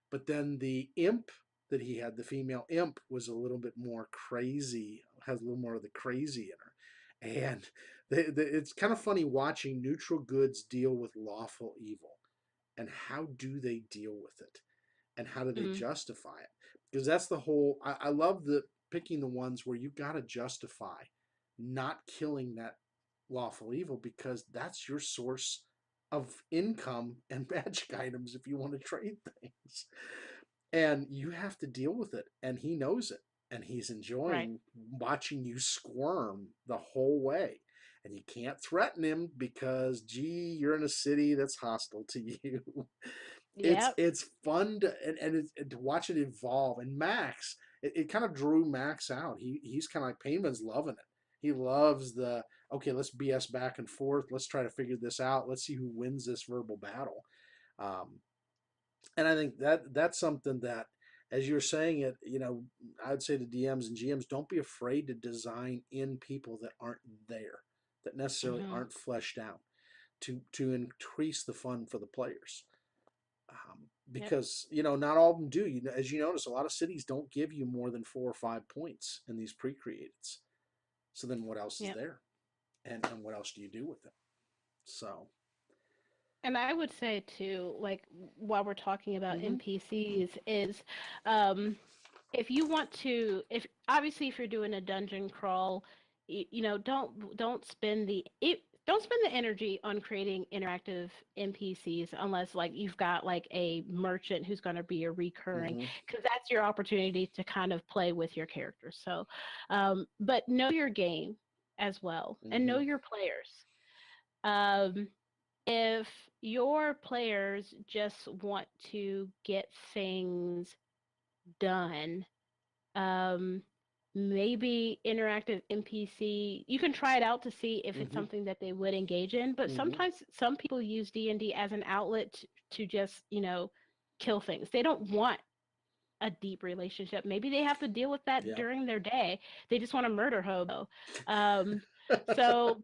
Speaker 1: But then the imp that he had, the female imp, was a little bit more crazy, has a little more of the crazy in her. And it's kind of funny watching neutral goods deal with lawful evil. And how do they deal with it? And how do they
Speaker 2: Mm-hmm.
Speaker 1: justify it? Because that's the whole, I love picking the ones where you got to justify not killing that lawful evil, because that's your source of income and magic items if you want to trade things. and you have to deal with it, and he knows it, and he's
Speaker 2: Right.
Speaker 1: enjoying watching you squirm the whole way. And you can't threaten him because, gee, you're in a city that's hostile to you.
Speaker 2: Yep.
Speaker 1: It's fun to and to watch it evolve. And Max, it kind of drew Max out. He's kind of like Payman's loving it. He loves the, okay, let's BS back and forth. Let's try to figure this out. Let's see who wins this verbal battle. Um, and I think that's something that, as you're saying it, I'd say to DMs and GMs, don't be afraid to design in people that aren't there, that necessarily
Speaker 2: Hmm.
Speaker 1: aren't fleshed out, to increase the fun for the players.
Speaker 2: Yep.
Speaker 1: Because not all of them do. As you notice, a lot of cities don't give you more than 4 or 5 points in these pre-createds. So then, what else is
Speaker 2: Yep.
Speaker 1: there, and what else do you do with it? So.
Speaker 2: And I would say too, like while we're talking about
Speaker 1: Mm-hmm.
Speaker 2: NPCs, is um, if you want to, if obviously if you're doing a dungeon crawl, don't spend don't spend the energy on creating interactive NPCs unless like you've got like a merchant who's going to be a recurring,
Speaker 1: Mm-hmm.
Speaker 2: because that's your opportunity to kind of play with your characters. So, but know your game as well and
Speaker 1: Mm-hmm.
Speaker 2: know your players. Um, if your players just want to get things done, um, maybe interactive NPC, you can try it out to see if it's
Speaker 1: Mm-hmm.
Speaker 2: something that they would engage in. But
Speaker 1: Mm-hmm.
Speaker 2: sometimes some people use D&D as an outlet to just, kill things. They don't want a deep relationship. Maybe they have to deal with that
Speaker 1: Yep.
Speaker 2: during their day. They just want to murder hobo. Um, so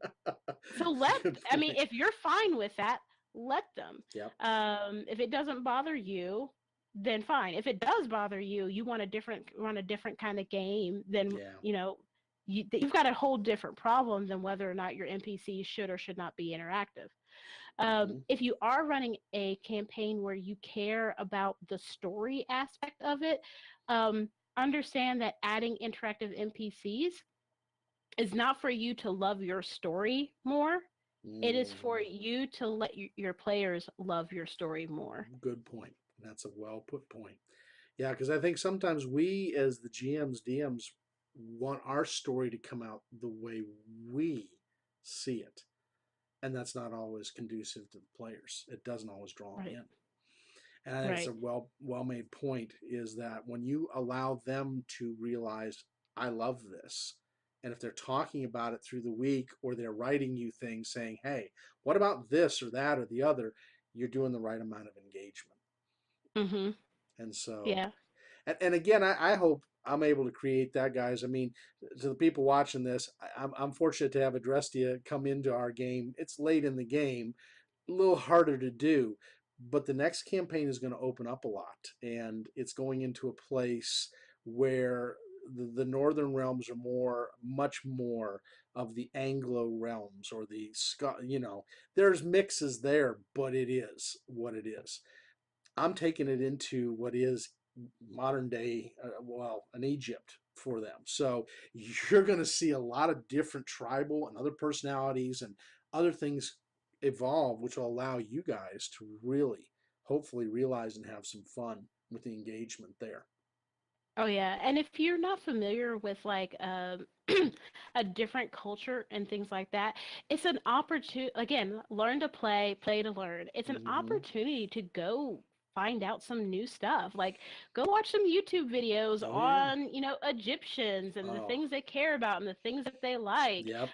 Speaker 2: so
Speaker 1: Good
Speaker 2: I mean,
Speaker 1: point.
Speaker 2: if you're fine with that, let them.
Speaker 1: Yep.
Speaker 2: If it doesn't bother you, then fine. If it does bother you, you want a different kind of game, then
Speaker 1: Yeah.
Speaker 2: you've got a whole different problem than whether or not your NPCs should or should not be interactive.
Speaker 1: Mm-hmm.
Speaker 2: If you are running a campaign where you care about the story aspect of it, um, understand that adding interactive NPCs is not for you to love your story more. It is for
Speaker 1: Mm-hmm.
Speaker 2: you to let your players love your story more.
Speaker 1: Good point. That's a well put point. Yeah, because I think sometimes we, as the GMs, DMs, want our story to come out the way we see it, and that's not always conducive to the players. It doesn't always draw them
Speaker 2: Right.
Speaker 1: in. And I think it's
Speaker 2: Right.
Speaker 1: a well made point is that when you allow them to realize, I love this, and if they're talking about it through the week or they're writing you things saying, hey, what about this or that or the other, you're doing the right amount of engagement.
Speaker 2: Mhm.
Speaker 1: And so,
Speaker 2: Yeah.
Speaker 1: and again, I hope I'm able to create that, guys. I mean, to the people watching this, I'm fortunate to have Adrestia come into our game. It's late in the game, a little harder to do, but the next campaign is going to open up a lot, and it's going into a place where the northern realms are much more of the Anglo realms or the Scot. There's mixes there, but it is what it is. I'm taking it into what is modern day, well, an Egypt for them. So you're going to see a lot of different tribal and other personalities and other things evolve, which will allow you guys to really, hopefully, realize and have some fun with the engagement there.
Speaker 2: Oh yeah. And if you're not familiar with like a different culture and things like that, it's an opportunity, again, learn to play, play to learn. It's an
Speaker 1: Mm-hmm.
Speaker 2: opportunity to go find out some new stuff. Like go watch some YouTube videos
Speaker 1: Oh yeah.
Speaker 2: on, Egyptians and the
Speaker 1: Oh,
Speaker 2: things they care about and the things that they like.
Speaker 1: yep.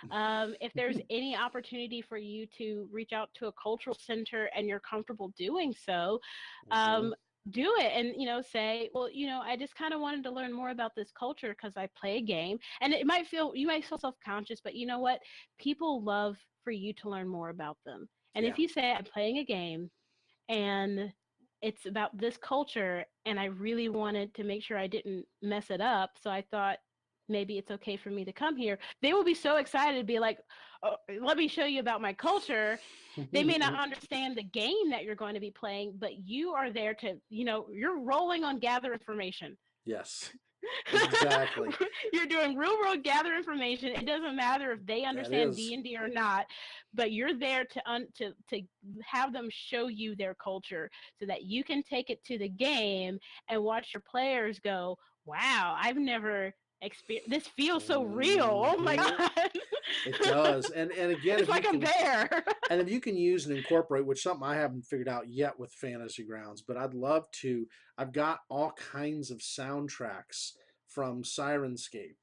Speaker 2: If there's any opportunity for you to reach out to a cultural center and you're comfortable doing so,
Speaker 1: Mm-hmm.
Speaker 2: um, do it and say, well, I just kind of wanted to learn more about this culture because I play a game, and you might feel self-conscious, but you know what, people love for you to learn more about them. And
Speaker 1: Yeah.
Speaker 2: if you say, I'm playing a game and it's about this culture and I really wanted to make sure I didn't mess it up, so I thought maybe it's okay for me to come here, they will be so excited to be like, oh, let me show you about my culture. They may not understand the game that you're going to be playing, but you are there to, you're rolling on gather information.
Speaker 1: Yes. Exactly.
Speaker 2: You're doing real world gather information. It doesn't matter if they
Speaker 1: That
Speaker 2: understand
Speaker 1: is.
Speaker 2: D&D or not, but you're there to have them show you their culture so that you can take it to the game and watch your players go, "Wow, I've never experienced this feels so real. Oh my
Speaker 1: Hmm.
Speaker 2: god."
Speaker 1: It does. And again,
Speaker 2: It's
Speaker 1: if you
Speaker 2: like I'm
Speaker 1: can,
Speaker 2: there.
Speaker 1: and if you can use and incorporate, which something I haven't figured out yet with Fantasy Grounds, but I'd love to. I've got all kinds of soundtracks from Sirenscape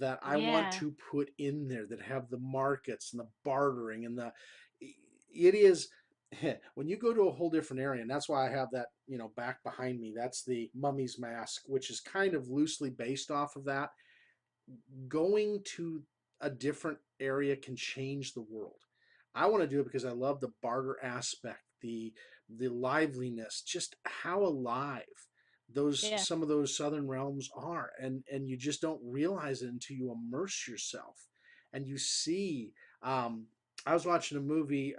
Speaker 1: that I want
Speaker 2: Yeah.
Speaker 1: to put in there that have the markets and the bartering and the. It is when you go to a whole different area, and that's why I have that back behind me. That's the Mummy's Mask, which is kind of loosely based off of that. Going to a different area can change the world. I want to do it because I love the barter aspect, the liveliness, just how alive those
Speaker 2: Yeah.
Speaker 1: some of those southern realms are, and you just don't realize it until you immerse yourself and you see. I was watching a movie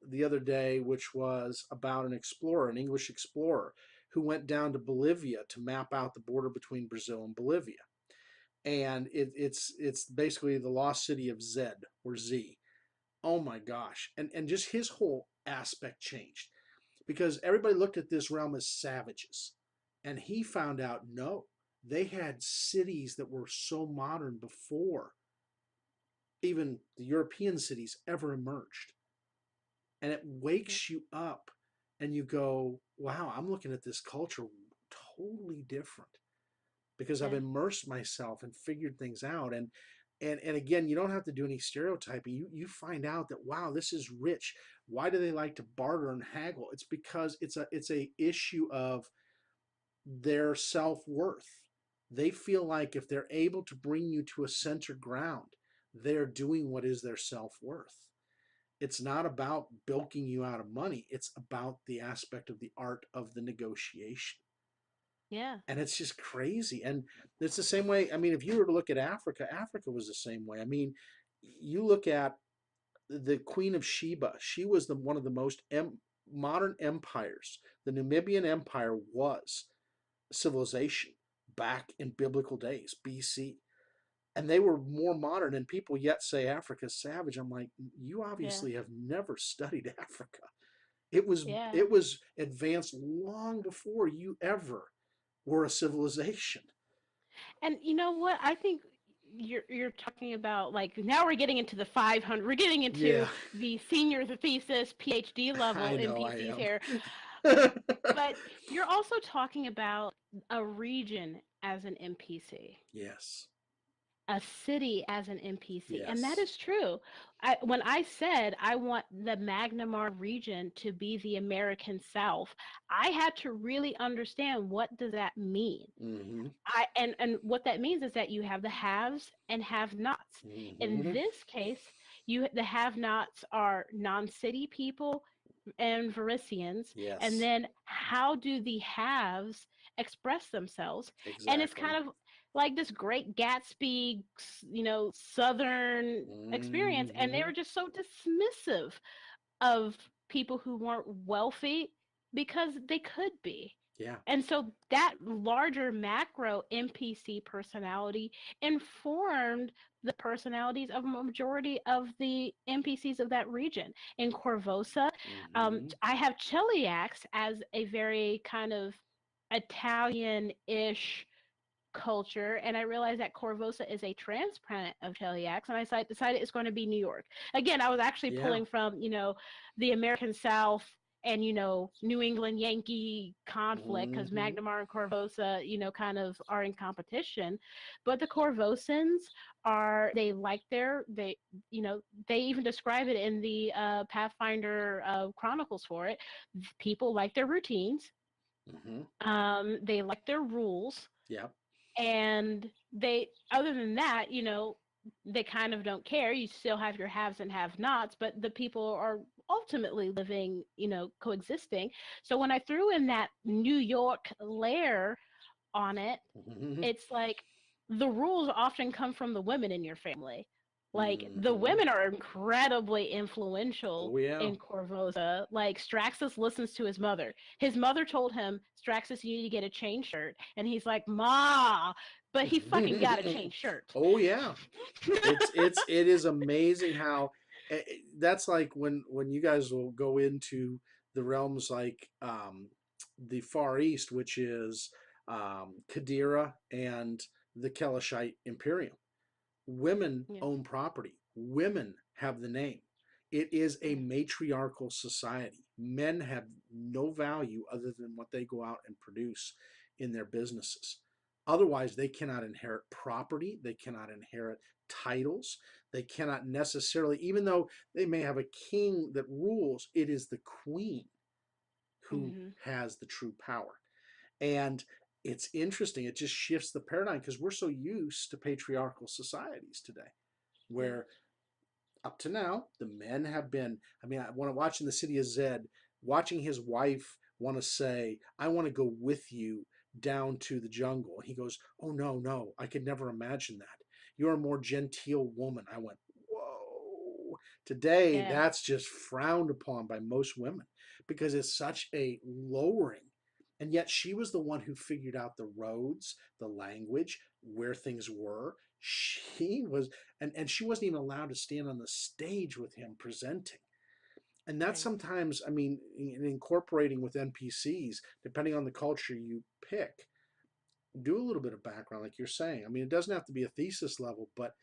Speaker 1: the other day, which was about an explorer, an English explorer, who went down to Bolivia to map out the border between Brazil and Bolivia, and it's basically the lost city of Zed or Z. Oh my gosh. And just his whole aspect changed because everybody looked at this realm as savages. And he found out no, they had cities that were so modern before even the European cities ever emerged. And it
Speaker 2: Yeah.
Speaker 1: wakes you up and you go, wow, I'm looking at this culture totally different because I've
Speaker 2: Yeah.
Speaker 1: immersed myself and figured things out. And again, you don't have to do any stereotyping. You find out that wow, this is rich. Why do they like to barter and haggle? It's because it's a issue of their self-worth. They feel like if they're able to bring you to a center ground, they're doing what is their self-worth. It's not about bilking you out of money. It's about the aspect of the art of the negotiation,
Speaker 2: Yeah.
Speaker 1: and it's just crazy. And it's the same way. I mean, if you were to look at Africa, Africa was the same way. I mean, you look at the Queen of Sheba. She was one of the most modern empires. The Numidian Empire was civilization back in biblical days, BC. And they were more modern, and people yet say Africa's savage. I'm like, you
Speaker 2: Yeah.
Speaker 1: obviously have never studied Africa. It was
Speaker 2: Yeah.
Speaker 1: it was advanced long before you ever were a civilization.
Speaker 2: And you know what? I think you're talking about like now we're getting into the 500. We're getting into
Speaker 1: Yeah,
Speaker 2: the senior thesis PhD level
Speaker 1: I know I
Speaker 2: NPCs
Speaker 1: am.
Speaker 2: here. But you're also talking about a region as an NPC,
Speaker 1: Yes,
Speaker 2: a city as an NPC, and that
Speaker 1: yes.
Speaker 2: is true. When I said I want the Magnamar region to be the American South, I had to really understand what does that mean.
Speaker 1: Mm-hmm.
Speaker 2: And what that means is that you have the haves and have-nots. In
Speaker 1: Mm-hmm.
Speaker 2: this case, the have-nots are non-city people and Varisians, and
Speaker 1: Yes,
Speaker 2: then how do the haves express themselves? And it's
Speaker 1: exactly.
Speaker 2: kind of like this great Gatsby, Southern experience, and they
Speaker 1: Mm-hmm.
Speaker 2: were just so dismissive of people who weren't wealthy because they could be.
Speaker 1: Yeah,
Speaker 2: And so that larger macro NPC personality informed the personalities of a majority of the NPCs of that region. In Corvosa,
Speaker 1: mm-hmm.
Speaker 2: I have Cheliax as a very kind of Italian-ish culture, and I realized that Corvosa is a transplant of Cheliax, and I decided it's going to be New York. Again, I was actually
Speaker 1: Yeah.
Speaker 2: pulling from, the American South and, New England Yankee conflict because
Speaker 1: Mm-hmm.
Speaker 2: Magnamar and Corvosa, kind of are in competition. But the Corvosans they like they even describe it in the Pathfinder Chronicles for it. People like their routines.
Speaker 1: Mm-hmm.
Speaker 2: They like their rules,
Speaker 1: Yeah.
Speaker 2: and they other than that, they kind of don't care. You still have your haves and have nots, but the people are ultimately living, coexisting. So when I threw in that New York layer on it,
Speaker 1: Mm-hmm.
Speaker 2: it's like the rules often come from the women in your family. Like the
Speaker 1: Mm-hmm.
Speaker 2: women are incredibly influential
Speaker 1: Oh yeah.
Speaker 2: in Corvosa. Like Straxus listens to his mother. His mother told him, Straxus, you need to get a chain shirt. And he's like, Ma, but he fucking got a chain shirt.
Speaker 1: Oh yeah. It is amazing how that's like when you guys will go into the realms like the Far East, which is Kadira and the Kelishite Imperium. Women
Speaker 2: Yeah.
Speaker 1: own property. Women have the name. It is a
Speaker 2: Yeah.
Speaker 1: matriarchal society. Men have no value other than what they go out and produce in their businesses. Otherwise, they cannot inherit property. They cannot inherit titles. They cannot necessarily, even though they may have a king that rules, it is the queen who
Speaker 2: Mm-hmm.
Speaker 1: has the true power. And it's interesting. It just shifts the paradigm because we're so used to patriarchal societies today,
Speaker 2: Yeah.
Speaker 1: where up to now the men have been. I mean, when I'm watching the City of Zed, watching his wife want to say, "I want to go with you down to the jungle," and he goes, "Oh no, no, I could never imagine that. You're a more genteel woman." I went, "Whoa." Today,
Speaker 2: Yeah.
Speaker 1: that's just frowned upon by most women because it's such a lowering. And yet she was the one who figured out the roads, the language, where things were. She was, and she wasn't even allowed to stand on the stage with him presenting. And that's
Speaker 2: Right.
Speaker 1: sometimes, I mean, in incorporating with NPCs, depending on the culture you pick, do a little bit of background, like you're saying. I mean, it doesn't have to be a thesis level, but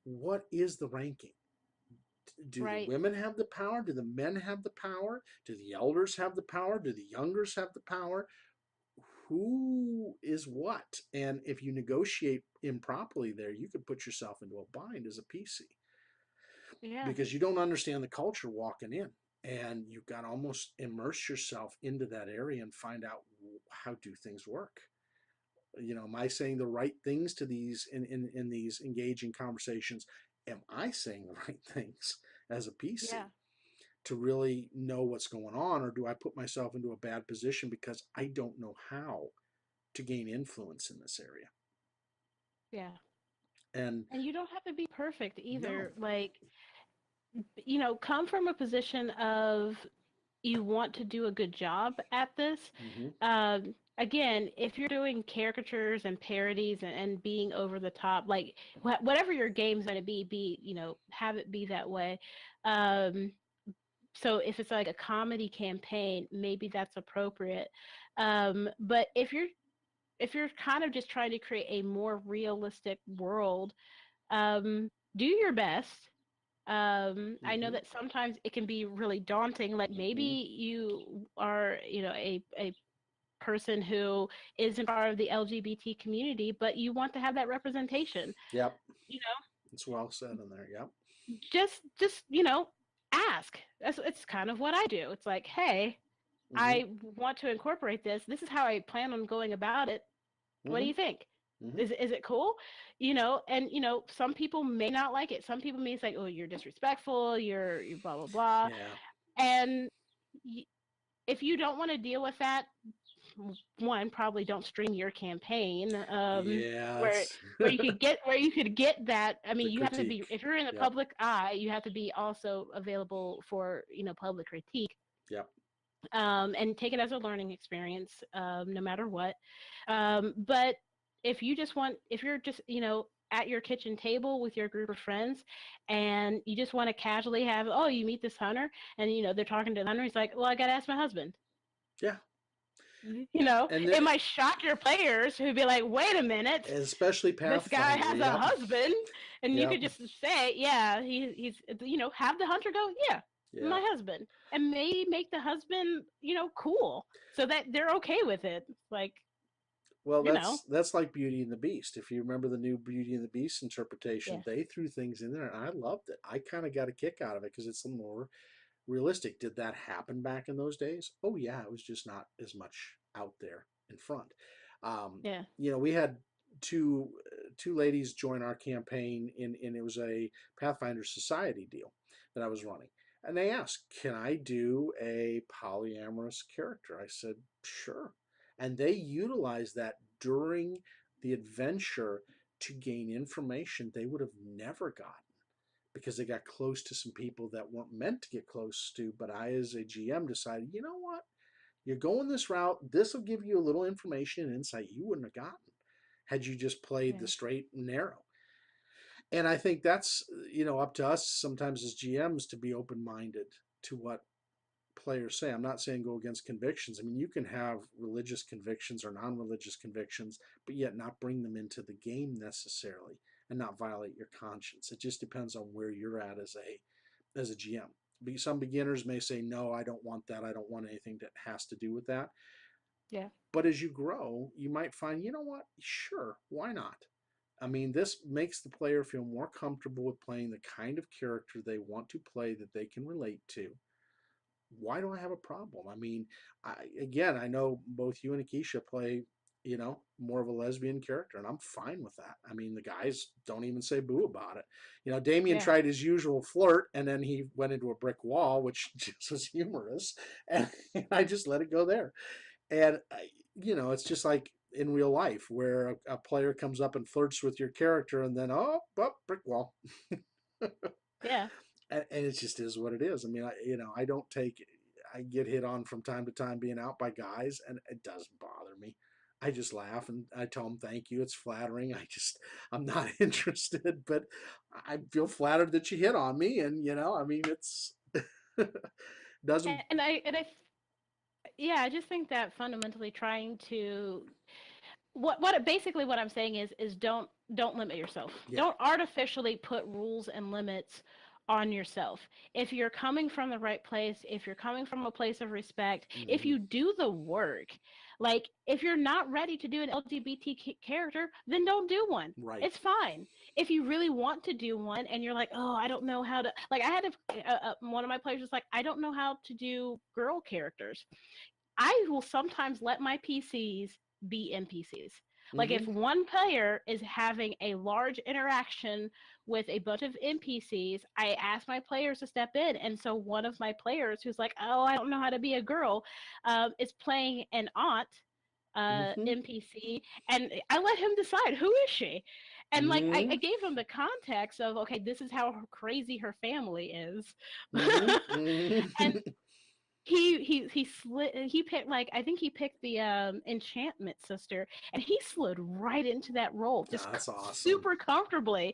Speaker 1: what is the ranking? Do the
Speaker 2: Right.
Speaker 1: women have the power? Do the men have the power? Do the elders have the power? Do the youngers have the power? Who is what? And if you negotiate improperly there, you could put yourself into a bind as a PC
Speaker 2: Yeah.
Speaker 1: because you don't understand the culture walking in. And you've got to almost immerse yourself into that area and find out how do things work. Am I saying the right things to these in these engaging conversations? Am I saying the right things as a
Speaker 2: Yeah.
Speaker 1: PC to really know what's going on, or do I put myself into a bad position because I don't know how to gain influence in this area?
Speaker 2: Yeah.
Speaker 1: And
Speaker 2: And you don't have to be perfect
Speaker 1: no.
Speaker 2: either. Like, come from a position of you want to do a good job at this.
Speaker 1: Hmm.
Speaker 2: Again, if you're doing caricatures and parodies and being over the top, like whatever your game's going to have it be that way. Um, so if it's like a comedy campaign, maybe that's appropriate. But if you're kind of just trying to create a more realistic world, do your best. I know
Speaker 1: Hmm.
Speaker 2: that sometimes it can be really daunting. Like maybe
Speaker 1: Hmm.
Speaker 2: you are, a person who isn't part of the LGBT community, but you want to have that representation.
Speaker 1: Yep.
Speaker 2: You
Speaker 1: It's well said in there. Yep.
Speaker 2: know, just ask. It's kind of what I do. It's like, hey,
Speaker 1: Hmm.
Speaker 2: I want to incorporate this. This is how I plan on going about it. What do
Speaker 1: Hmm.
Speaker 2: you think?
Speaker 1: Hmm.
Speaker 2: Is it cool? And some people may not like it. Some people may say, oh, you're disrespectful, you're blah blah blah.
Speaker 1: Yeah.
Speaker 2: And if you don't want to deal with that, one, probably don't stream your campaign,
Speaker 1: Yeah.
Speaker 2: where
Speaker 1: It's
Speaker 2: where you could get that. I mean,
Speaker 1: the
Speaker 2: you have to be,
Speaker 1: critique.
Speaker 2: if you're in the
Speaker 1: Yep.
Speaker 2: public eye, you have to be also available for public critique,
Speaker 1: Yep.
Speaker 2: and take it as a learning experience, no matter what. But if you're just, at your kitchen table with your group of friends and you just want to casually have, oh, you meet this hunter and, they're talking to the hunter. He's like, well, I got to ask my husband.
Speaker 1: Yeah. And
Speaker 2: It might shock your players who'd be like, wait a minute,
Speaker 1: especially
Speaker 2: this guy
Speaker 1: Pathfinder.
Speaker 2: has a
Speaker 1: Yep.
Speaker 2: husband. And you
Speaker 1: Yep.
Speaker 2: could just say, yeah, he's, have the hunter go, yeah,
Speaker 1: Yeah.
Speaker 2: my husband. And maybe make the husband, cool so that they're okay with it. Like,
Speaker 1: Well,
Speaker 2: you know,
Speaker 1: that's like Beauty and the Beast. If you remember the new Beauty and the Beast interpretation,
Speaker 2: yes.
Speaker 1: they threw things in there, and I loved it. I kind of got a kick out of it because it's a more realistic. Did that happen back in those days? Oh yeah, it was just not as much out there in front. Um,
Speaker 2: Yeah.
Speaker 1: we had two ladies join our campaign and it was a Pathfinder Society deal that I was running. And they asked, "Can I do a polyamorous character?" I said, "Sure." And they utilized that during the adventure to gain information they would have never gotten. because they got close to some people that weren't meant to get close to. But I, as a GM, decided, you know what? You're going this route. This will give you a little information and insight you wouldn't have gotten had you just played the
Speaker 2: Yeah.
Speaker 1: straight and narrow. And I think that's, up to us sometimes as GMs to be open minded to what players say. I'm not saying go against convictions. I mean, you can have religious convictions or non-religious convictions, but yet not bring them into the game necessarily and not violate your conscience. It just depends on where you're at as a GM. Some beginners may say, no, I don't want that. I don't want anything that has to do with that.
Speaker 2: Yeah.
Speaker 1: But as you grow, you might find, you know what? Sure, why not? I mean, this makes the player feel more comfortable with playing the kind of character they want to play that they can relate to. Why do I have a problem? I mean, I know both you and Akeisha play, more of a lesbian character, and I'm fine with that. I mean, the guys don't even say boo about it. Damien
Speaker 2: Yeah.
Speaker 1: tried his usual flirt, and then he went into a brick wall, which just was humorous, and I just let it go there. And it's just like in real life where a player comes up and flirts with your character, and then brick wall.
Speaker 2: Yeah.
Speaker 1: And it just is what it is. I mean, I don't take. I get hit on from time to time being out by guys, and it doesn't bother me. I just laugh and I tell them thank you. It's flattering. I'm not interested, but I feel flattered that you hit on me, and I mean, it's doesn't.
Speaker 2: And I yeah, I just think that fundamentally trying to what basically what I'm saying is don't limit yourself.
Speaker 1: Yeah.
Speaker 2: Don't artificially put rules and limits on yourself. If you're coming from the right place, if you're coming from a place of respect, if
Speaker 1: Mm-hmm.
Speaker 2: you do the work, like if you're not ready to do an LGBT character, then don't do one.
Speaker 1: Right.
Speaker 2: It's fine. If you really want to do one and you're like, oh, I don't know how to, like I had one of my players was like, I don't know how to do girl characters. I will sometimes let my PCs be NPCs. Like
Speaker 1: Mm-hmm.
Speaker 2: if one player is having a large interaction with a bunch of NPCs, I ask my players to step in. And so one of my players who's like, oh, I don't know how to be a girl, is playing an aunt
Speaker 1: Mm-hmm.
Speaker 2: NPC, and I let him decide who is she. And like I
Speaker 1: Mm-hmm.
Speaker 2: gave him the context of okay, this is how crazy her family is.
Speaker 1: Mm-hmm.
Speaker 2: And
Speaker 1: Mm-hmm.
Speaker 2: he picked like I think he picked the enchantment sister and he slid right into that role just
Speaker 1: That's awesome.
Speaker 2: super comfortably.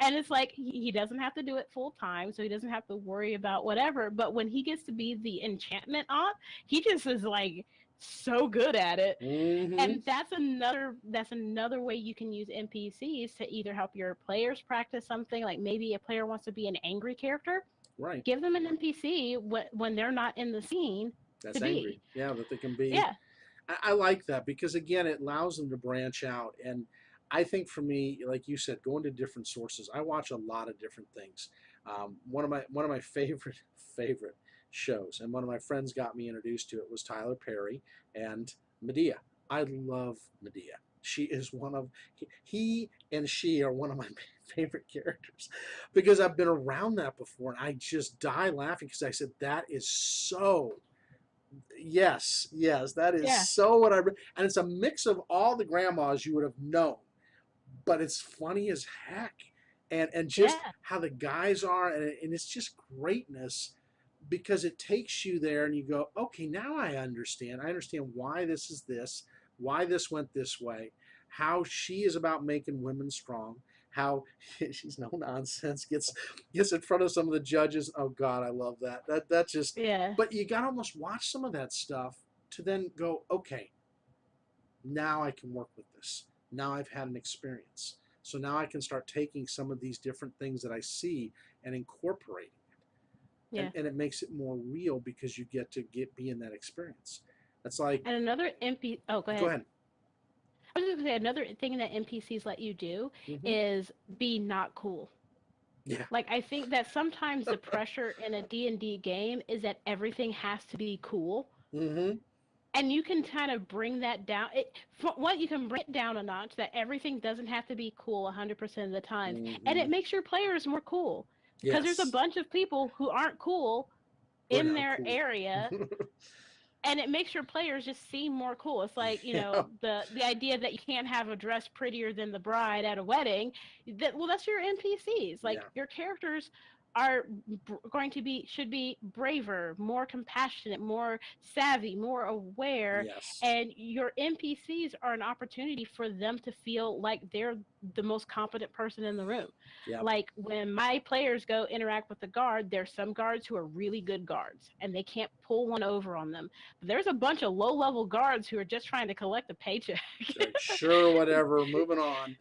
Speaker 2: And it's like he doesn't have to do it full time, so he doesn't have to worry about whatever, but when he gets to be the enchantment aunt, he just is like so good at it.
Speaker 1: Mm-hmm.
Speaker 2: And that's another way you can use NPCs to either help your players practice something, like maybe a player wants to be an angry character,
Speaker 1: Right.
Speaker 2: give them an NPC when they're not in the scene to
Speaker 1: That's angry.
Speaker 2: be.
Speaker 1: Yeah, that they can be.
Speaker 2: Yeah.
Speaker 1: I like that because again, it allows them to branch out. And I think for me, like you said, going to different sources. I watch a lot of different things. One of my favorite shows, and one of my friends got me introduced to it was Tyler Perry and Medea. I love Medea. She is one of he and she are one of my favorite characters because I've been around that before and I just die laughing because I said that is so. Yes, yes, that is
Speaker 2: Yeah.
Speaker 1: so what and it's a mix of all the grandmas you would have known, but it's funny as heck, and just
Speaker 2: Yeah.
Speaker 1: how the guys are, and it's just greatness because it takes you there, and you go, okay, now I understand. I understand why this is this, why this went this way, how she is about making women strong, how she's no nonsense, gets in front of some of the judges. Oh God, I love that. That's just.
Speaker 2: Yeah.
Speaker 1: But you gotta almost watch some of that stuff to then go, okay, now I can work with this. Now I've had an experience. So now I can start taking some of these different things that I see and incorporating it. And,
Speaker 2: Yeah.
Speaker 1: and it makes it more real because you get to be in that experience. That's like,
Speaker 2: And another NP oh, go
Speaker 1: go
Speaker 2: ahead.
Speaker 1: ahead.
Speaker 2: I was just gonna say another thing that NPCs let you do
Speaker 1: Mm-hmm.
Speaker 2: is be not cool.
Speaker 1: Yeah.
Speaker 2: Like I think that sometimes the pressure in a D&D game is that everything has to be cool.
Speaker 1: Mm-hmm.
Speaker 2: And you can kind of bring that down. What you can bring it down a notch that everything doesn't have to be cool 100% of the times, and
Speaker 1: Mm-hmm.
Speaker 2: it makes your players more cool because there's a
Speaker 1: Yes.
Speaker 2: bunch of people who aren't cool
Speaker 1: We're
Speaker 2: in
Speaker 1: not
Speaker 2: their
Speaker 1: cool.
Speaker 2: area, and it makes your players just seem more cool. It's like,
Speaker 1: Yeah.
Speaker 2: the idea that you can't have a dress prettier than the bride at a wedding. Well, that's your NPCs. Like
Speaker 1: Yeah.
Speaker 2: your characters are going to be should be braver, more compassionate, more savvy, more aware,
Speaker 1: Yes.
Speaker 2: and your NPCs are an opportunity for them to feel like they're the most competent person in the room.
Speaker 1: Yep.
Speaker 2: Like when my players go interact with the guard, there's some guards who are really good guards and they can't pull one over on them. But there's a bunch of low level guards who are just trying to collect a paycheck.
Speaker 1: Like, sure, whatever. Moving on.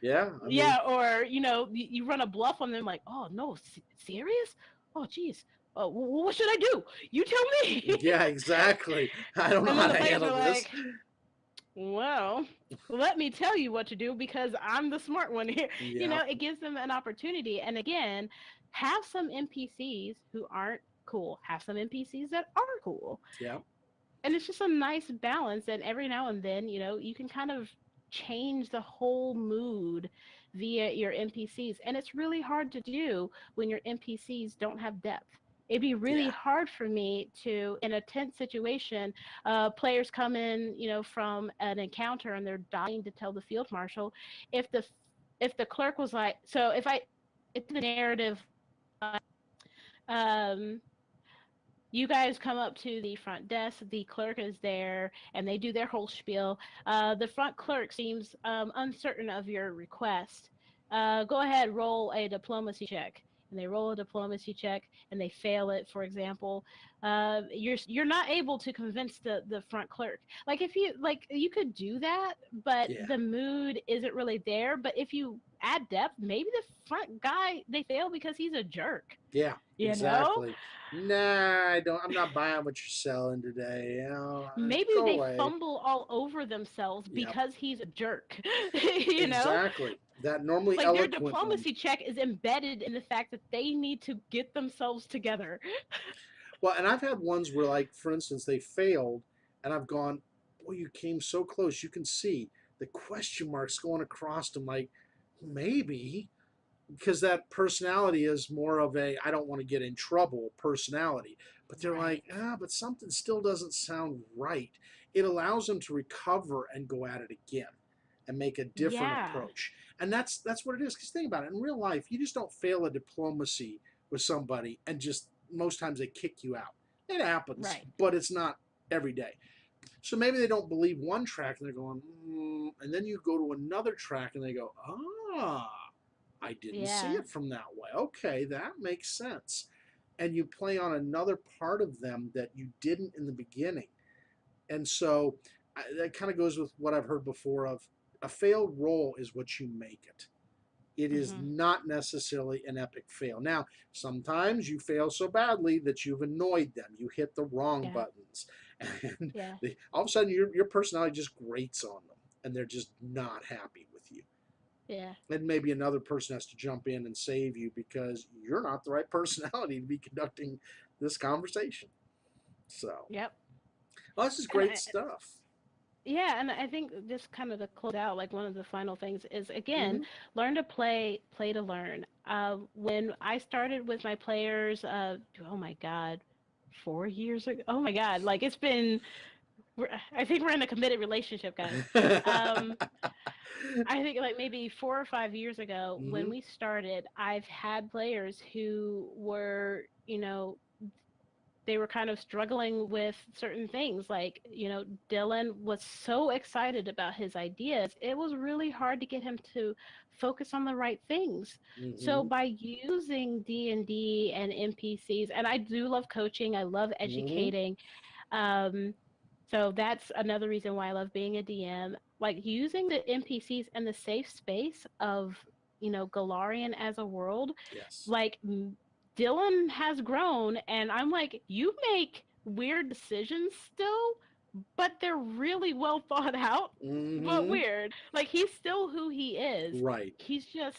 Speaker 1: Yeah. I mean,
Speaker 2: Yeah, or you run a bluff on them like, oh no, serious? Oh geez. Oh, what should I do? You tell me.
Speaker 1: yeah, exactly. I don't know
Speaker 2: And
Speaker 1: how
Speaker 2: then the
Speaker 1: to
Speaker 2: players
Speaker 1: handle
Speaker 2: are
Speaker 1: this.
Speaker 2: like, well, let me tell you what to do because I'm the smart one here.
Speaker 1: Yeah.
Speaker 2: It gives them an opportunity. And again, have some NPCs who aren't cool, have some NPCs that are cool.
Speaker 1: Yeah.
Speaker 2: And it's just a nice balance. And every now and then, you can kind of change the whole mood via your NPCs. And it's really hard to do when your NPCs don't have depth. It'd be really
Speaker 1: Yeah.
Speaker 2: hard for me to, in a tense situation, players come in, from an encounter and they're dying to tell the field marshal. If the clerk was like, so if the narrative, um, you guys come up to the front desk, the clerk is there, and they do their whole spiel. The front clerk seems uncertain of your request. Go ahead, roll a diplomacy check. And they roll a diplomacy check and they fail it, for example. You're not able to convince the front clerk. Like if you could do that, but
Speaker 1: Yeah.
Speaker 2: the mood isn't really there. But if you add depth, maybe the front guy they fail because he's a jerk.
Speaker 1: Yeah.
Speaker 2: You know?
Speaker 1: Exactly. Nah, I don't. I'm not buying what you're selling today.
Speaker 2: Maybe
Speaker 1: Go
Speaker 2: they
Speaker 1: away.
Speaker 2: fumble all over themselves
Speaker 1: Yep.
Speaker 2: because he's a jerk. you know
Speaker 1: Exactly. That normally
Speaker 2: like their
Speaker 1: eloquent one.
Speaker 2: diplomacy check is embedded in the fact that they need to get themselves together.
Speaker 1: Well, and I've had ones where, like, for instance, they failed, and I've gone, boy, you came so close. You can see the question marks going across them, like, maybe, because that personality is more of a I don't want to get in trouble personality. But they're like,
Speaker 2: Right.
Speaker 1: but something still doesn't sound right. It allows them to recover and go at it again and make a different
Speaker 2: Yeah.
Speaker 1: approach. And that's what it is. Because think about it, in real life, you just don't fail a diplomacy with somebody and just most times they kick you out. It happens,
Speaker 2: Right.
Speaker 1: but it's not every day. So maybe they don't believe one track and they're going, and then you go to another track and they go, I didn't see
Speaker 2: Yeah.
Speaker 1: it from that way. Okay, that makes sense. And you play on another part of them that you didn't in the beginning. And so that kind of goes with what I've heard before of a failed roll is what you make it. It is
Speaker 2: Mhm.
Speaker 1: not necessarily an epic fail. Now, sometimes you fail so badly that you've annoyed them. You hit the wrong
Speaker 2: Yeah.
Speaker 1: buttons. And
Speaker 2: Yeah.
Speaker 1: all of a sudden, your personality just grates on them. And they're just not happy with you.
Speaker 2: Yeah.
Speaker 1: And maybe another person has to jump in and save you because you're not the right personality to be conducting this conversation. So,
Speaker 2: Yep.
Speaker 1: well, this is
Speaker 2: And
Speaker 1: great stuff.
Speaker 2: yeah, and I think just kind of to close out, like one of the final things is again,
Speaker 1: Mm-hmm.
Speaker 2: learn to play to learn. When I started with my players, oh my God, 4 years ago. Oh my God, like I think we're in a committed relationship, guys. Um, I think like maybe 4 or 5 years ago when
Speaker 1: mm-hmm.
Speaker 2: we started, I've had players who were, they were kind of struggling with certain things. Like, Dylan was so excited about his ideas, it was really hard to get him to focus on the right things. So
Speaker 1: Mm-hmm.
Speaker 2: by using D&D and NPCs, and I do love coaching, I love
Speaker 1: Mm-hmm.
Speaker 2: educating. Um, so that's another reason why I love being a DM. Like using the NPCs and the safe space of, Galarian as a world,
Speaker 1: Yes.
Speaker 2: like Dylan has grown, and I'm like, you make weird decisions still, but they're really well thought out, but
Speaker 1: Mm-hmm.
Speaker 2: weird. Like, he's still who he is.
Speaker 1: Right.
Speaker 2: He's just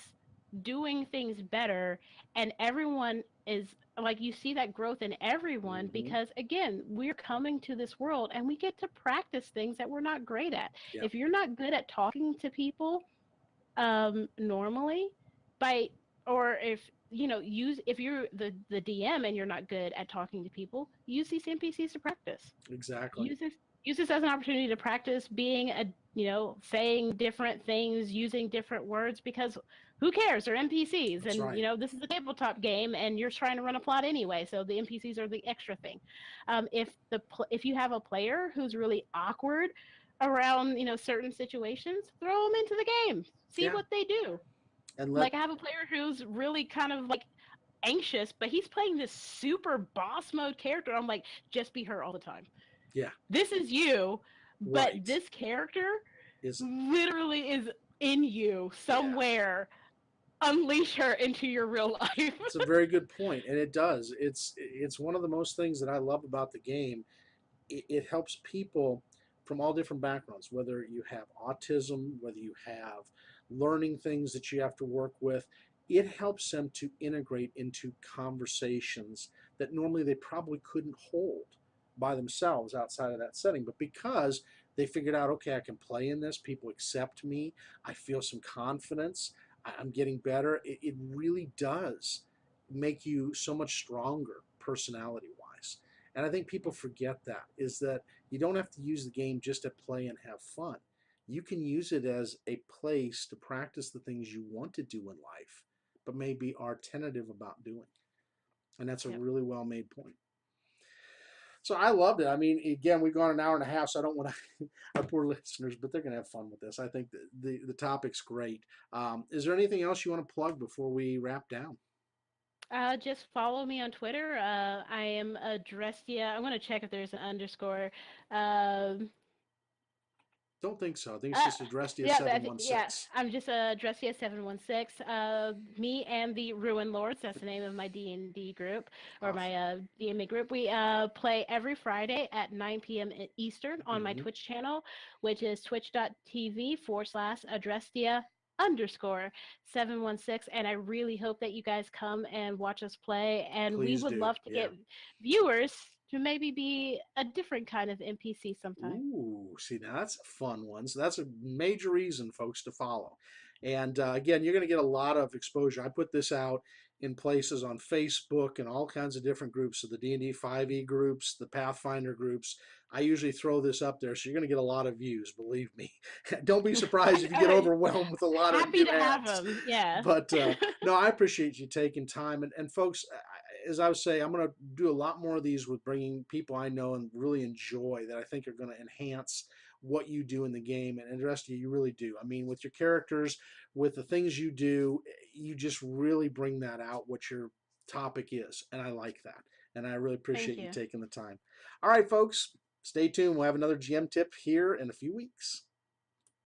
Speaker 2: doing things better, and everyone is like, you see that growth in everyone
Speaker 1: Mm-hmm.
Speaker 2: because, again, we're coming to this world and we get to practice things that we're not great at.
Speaker 1: Yeah.
Speaker 2: If you're not good at talking to people, normally, by or if use, if you're the DM and you're not good at talking to people, use these NPCs to practice.
Speaker 1: Exactly.
Speaker 2: Use this as an opportunity to practice being saying different things, using different words, because who cares? They're NPCs,
Speaker 1: That's
Speaker 2: and
Speaker 1: right.
Speaker 2: this is a tabletop game, and you're trying to run a plot anyway, so the NPCs are the extra thing. If you have a player who's really awkward around certain situations, throw them into the game, see
Speaker 1: Yeah.
Speaker 2: what they do.
Speaker 1: And let
Speaker 2: Like, I have a player who's really kind of like anxious, but he's playing this super boss mode character. I'm like, just be her all the time.
Speaker 1: yeah.
Speaker 2: This is you, but
Speaker 1: Right.
Speaker 2: this character
Speaker 1: Isn't.
Speaker 2: literally is in you
Speaker 1: Yeah.
Speaker 2: somewhere. Unleash her into your real life.
Speaker 1: It's a very good point, and it does. It's one of the most things that I love about the game. It helps people from all different backgrounds, whether you have autism, whether you have learning things that you have to work with. It helps them to integrate into conversations that normally they probably couldn't hold by themselves outside of that setting. But because they figured out, okay, I can play in this, people accept me, I feel some confidence, I'm getting better, it really does make you so much stronger personality wise. And I think people forget that is that you don't have to use the game just to play and have fun. You can use it as a place to practice the things you want to do in life, but maybe are tentative about doing. And that's a
Speaker 2: Yep.
Speaker 1: really well made point. So I loved it. I mean, again, we've gone an hour and a half, so I don't want to our poor listeners, but they're going to have fun with this. I think the topic's great. Is there anything else you want to plug before we wrap down?
Speaker 2: Just follow me on Twitter. I am Adrestia. I'm gonna check if there's an underscore. Um,
Speaker 1: Don't think so. I think it's
Speaker 2: Uh,
Speaker 1: just Adrestia
Speaker 2: yeah,
Speaker 1: seven one
Speaker 2: yeah.
Speaker 1: six.
Speaker 2: I'm just Adrestia716. Me and the Ruin Lords. That's the name of my D&D group, or my
Speaker 1: Awesome.
Speaker 2: DMing group. We play every Friday at 9 p.m. Eastern on my
Speaker 1: Mm-hmm.
Speaker 2: Twitch channel, which is twitch.tv/Adrestia underscore 716. And I really hope that you guys come and watch us play, and we
Speaker 1: Please
Speaker 2: would
Speaker 1: do.
Speaker 2: love to
Speaker 1: Yeah.
Speaker 2: get viewers to maybe be a different kind of NPC sometime.
Speaker 1: Ooh, see, now that's a fun one. So that's a major reason, folks, to follow. And again, you're going to get a lot of exposure. I put this out in places on Facebook and all kinds of different groups. So the D&D 5e groups, the Pathfinder groups. I usually throw this up there, so you're going to get a lot of views. Believe me. Don't be surprised if you get overwhelmed with a lot of
Speaker 2: Happy
Speaker 1: new
Speaker 2: to have
Speaker 1: ads.
Speaker 2: them. Yeah.
Speaker 1: But no, I appreciate you taking time. And folks, as I was saying, I'm going to do a lot more of these with bringing people I know and really enjoy that I think are going to enhance what you do in the game. And the rest of you really do. I mean, with your characters, with the things you do, you just really bring that out, what your topic is. And I like that. And I really
Speaker 2: Thank
Speaker 1: appreciate you
Speaker 2: you.
Speaker 1: taking the time. All right, folks, stay tuned. We'll have another GM tip here in a few weeks.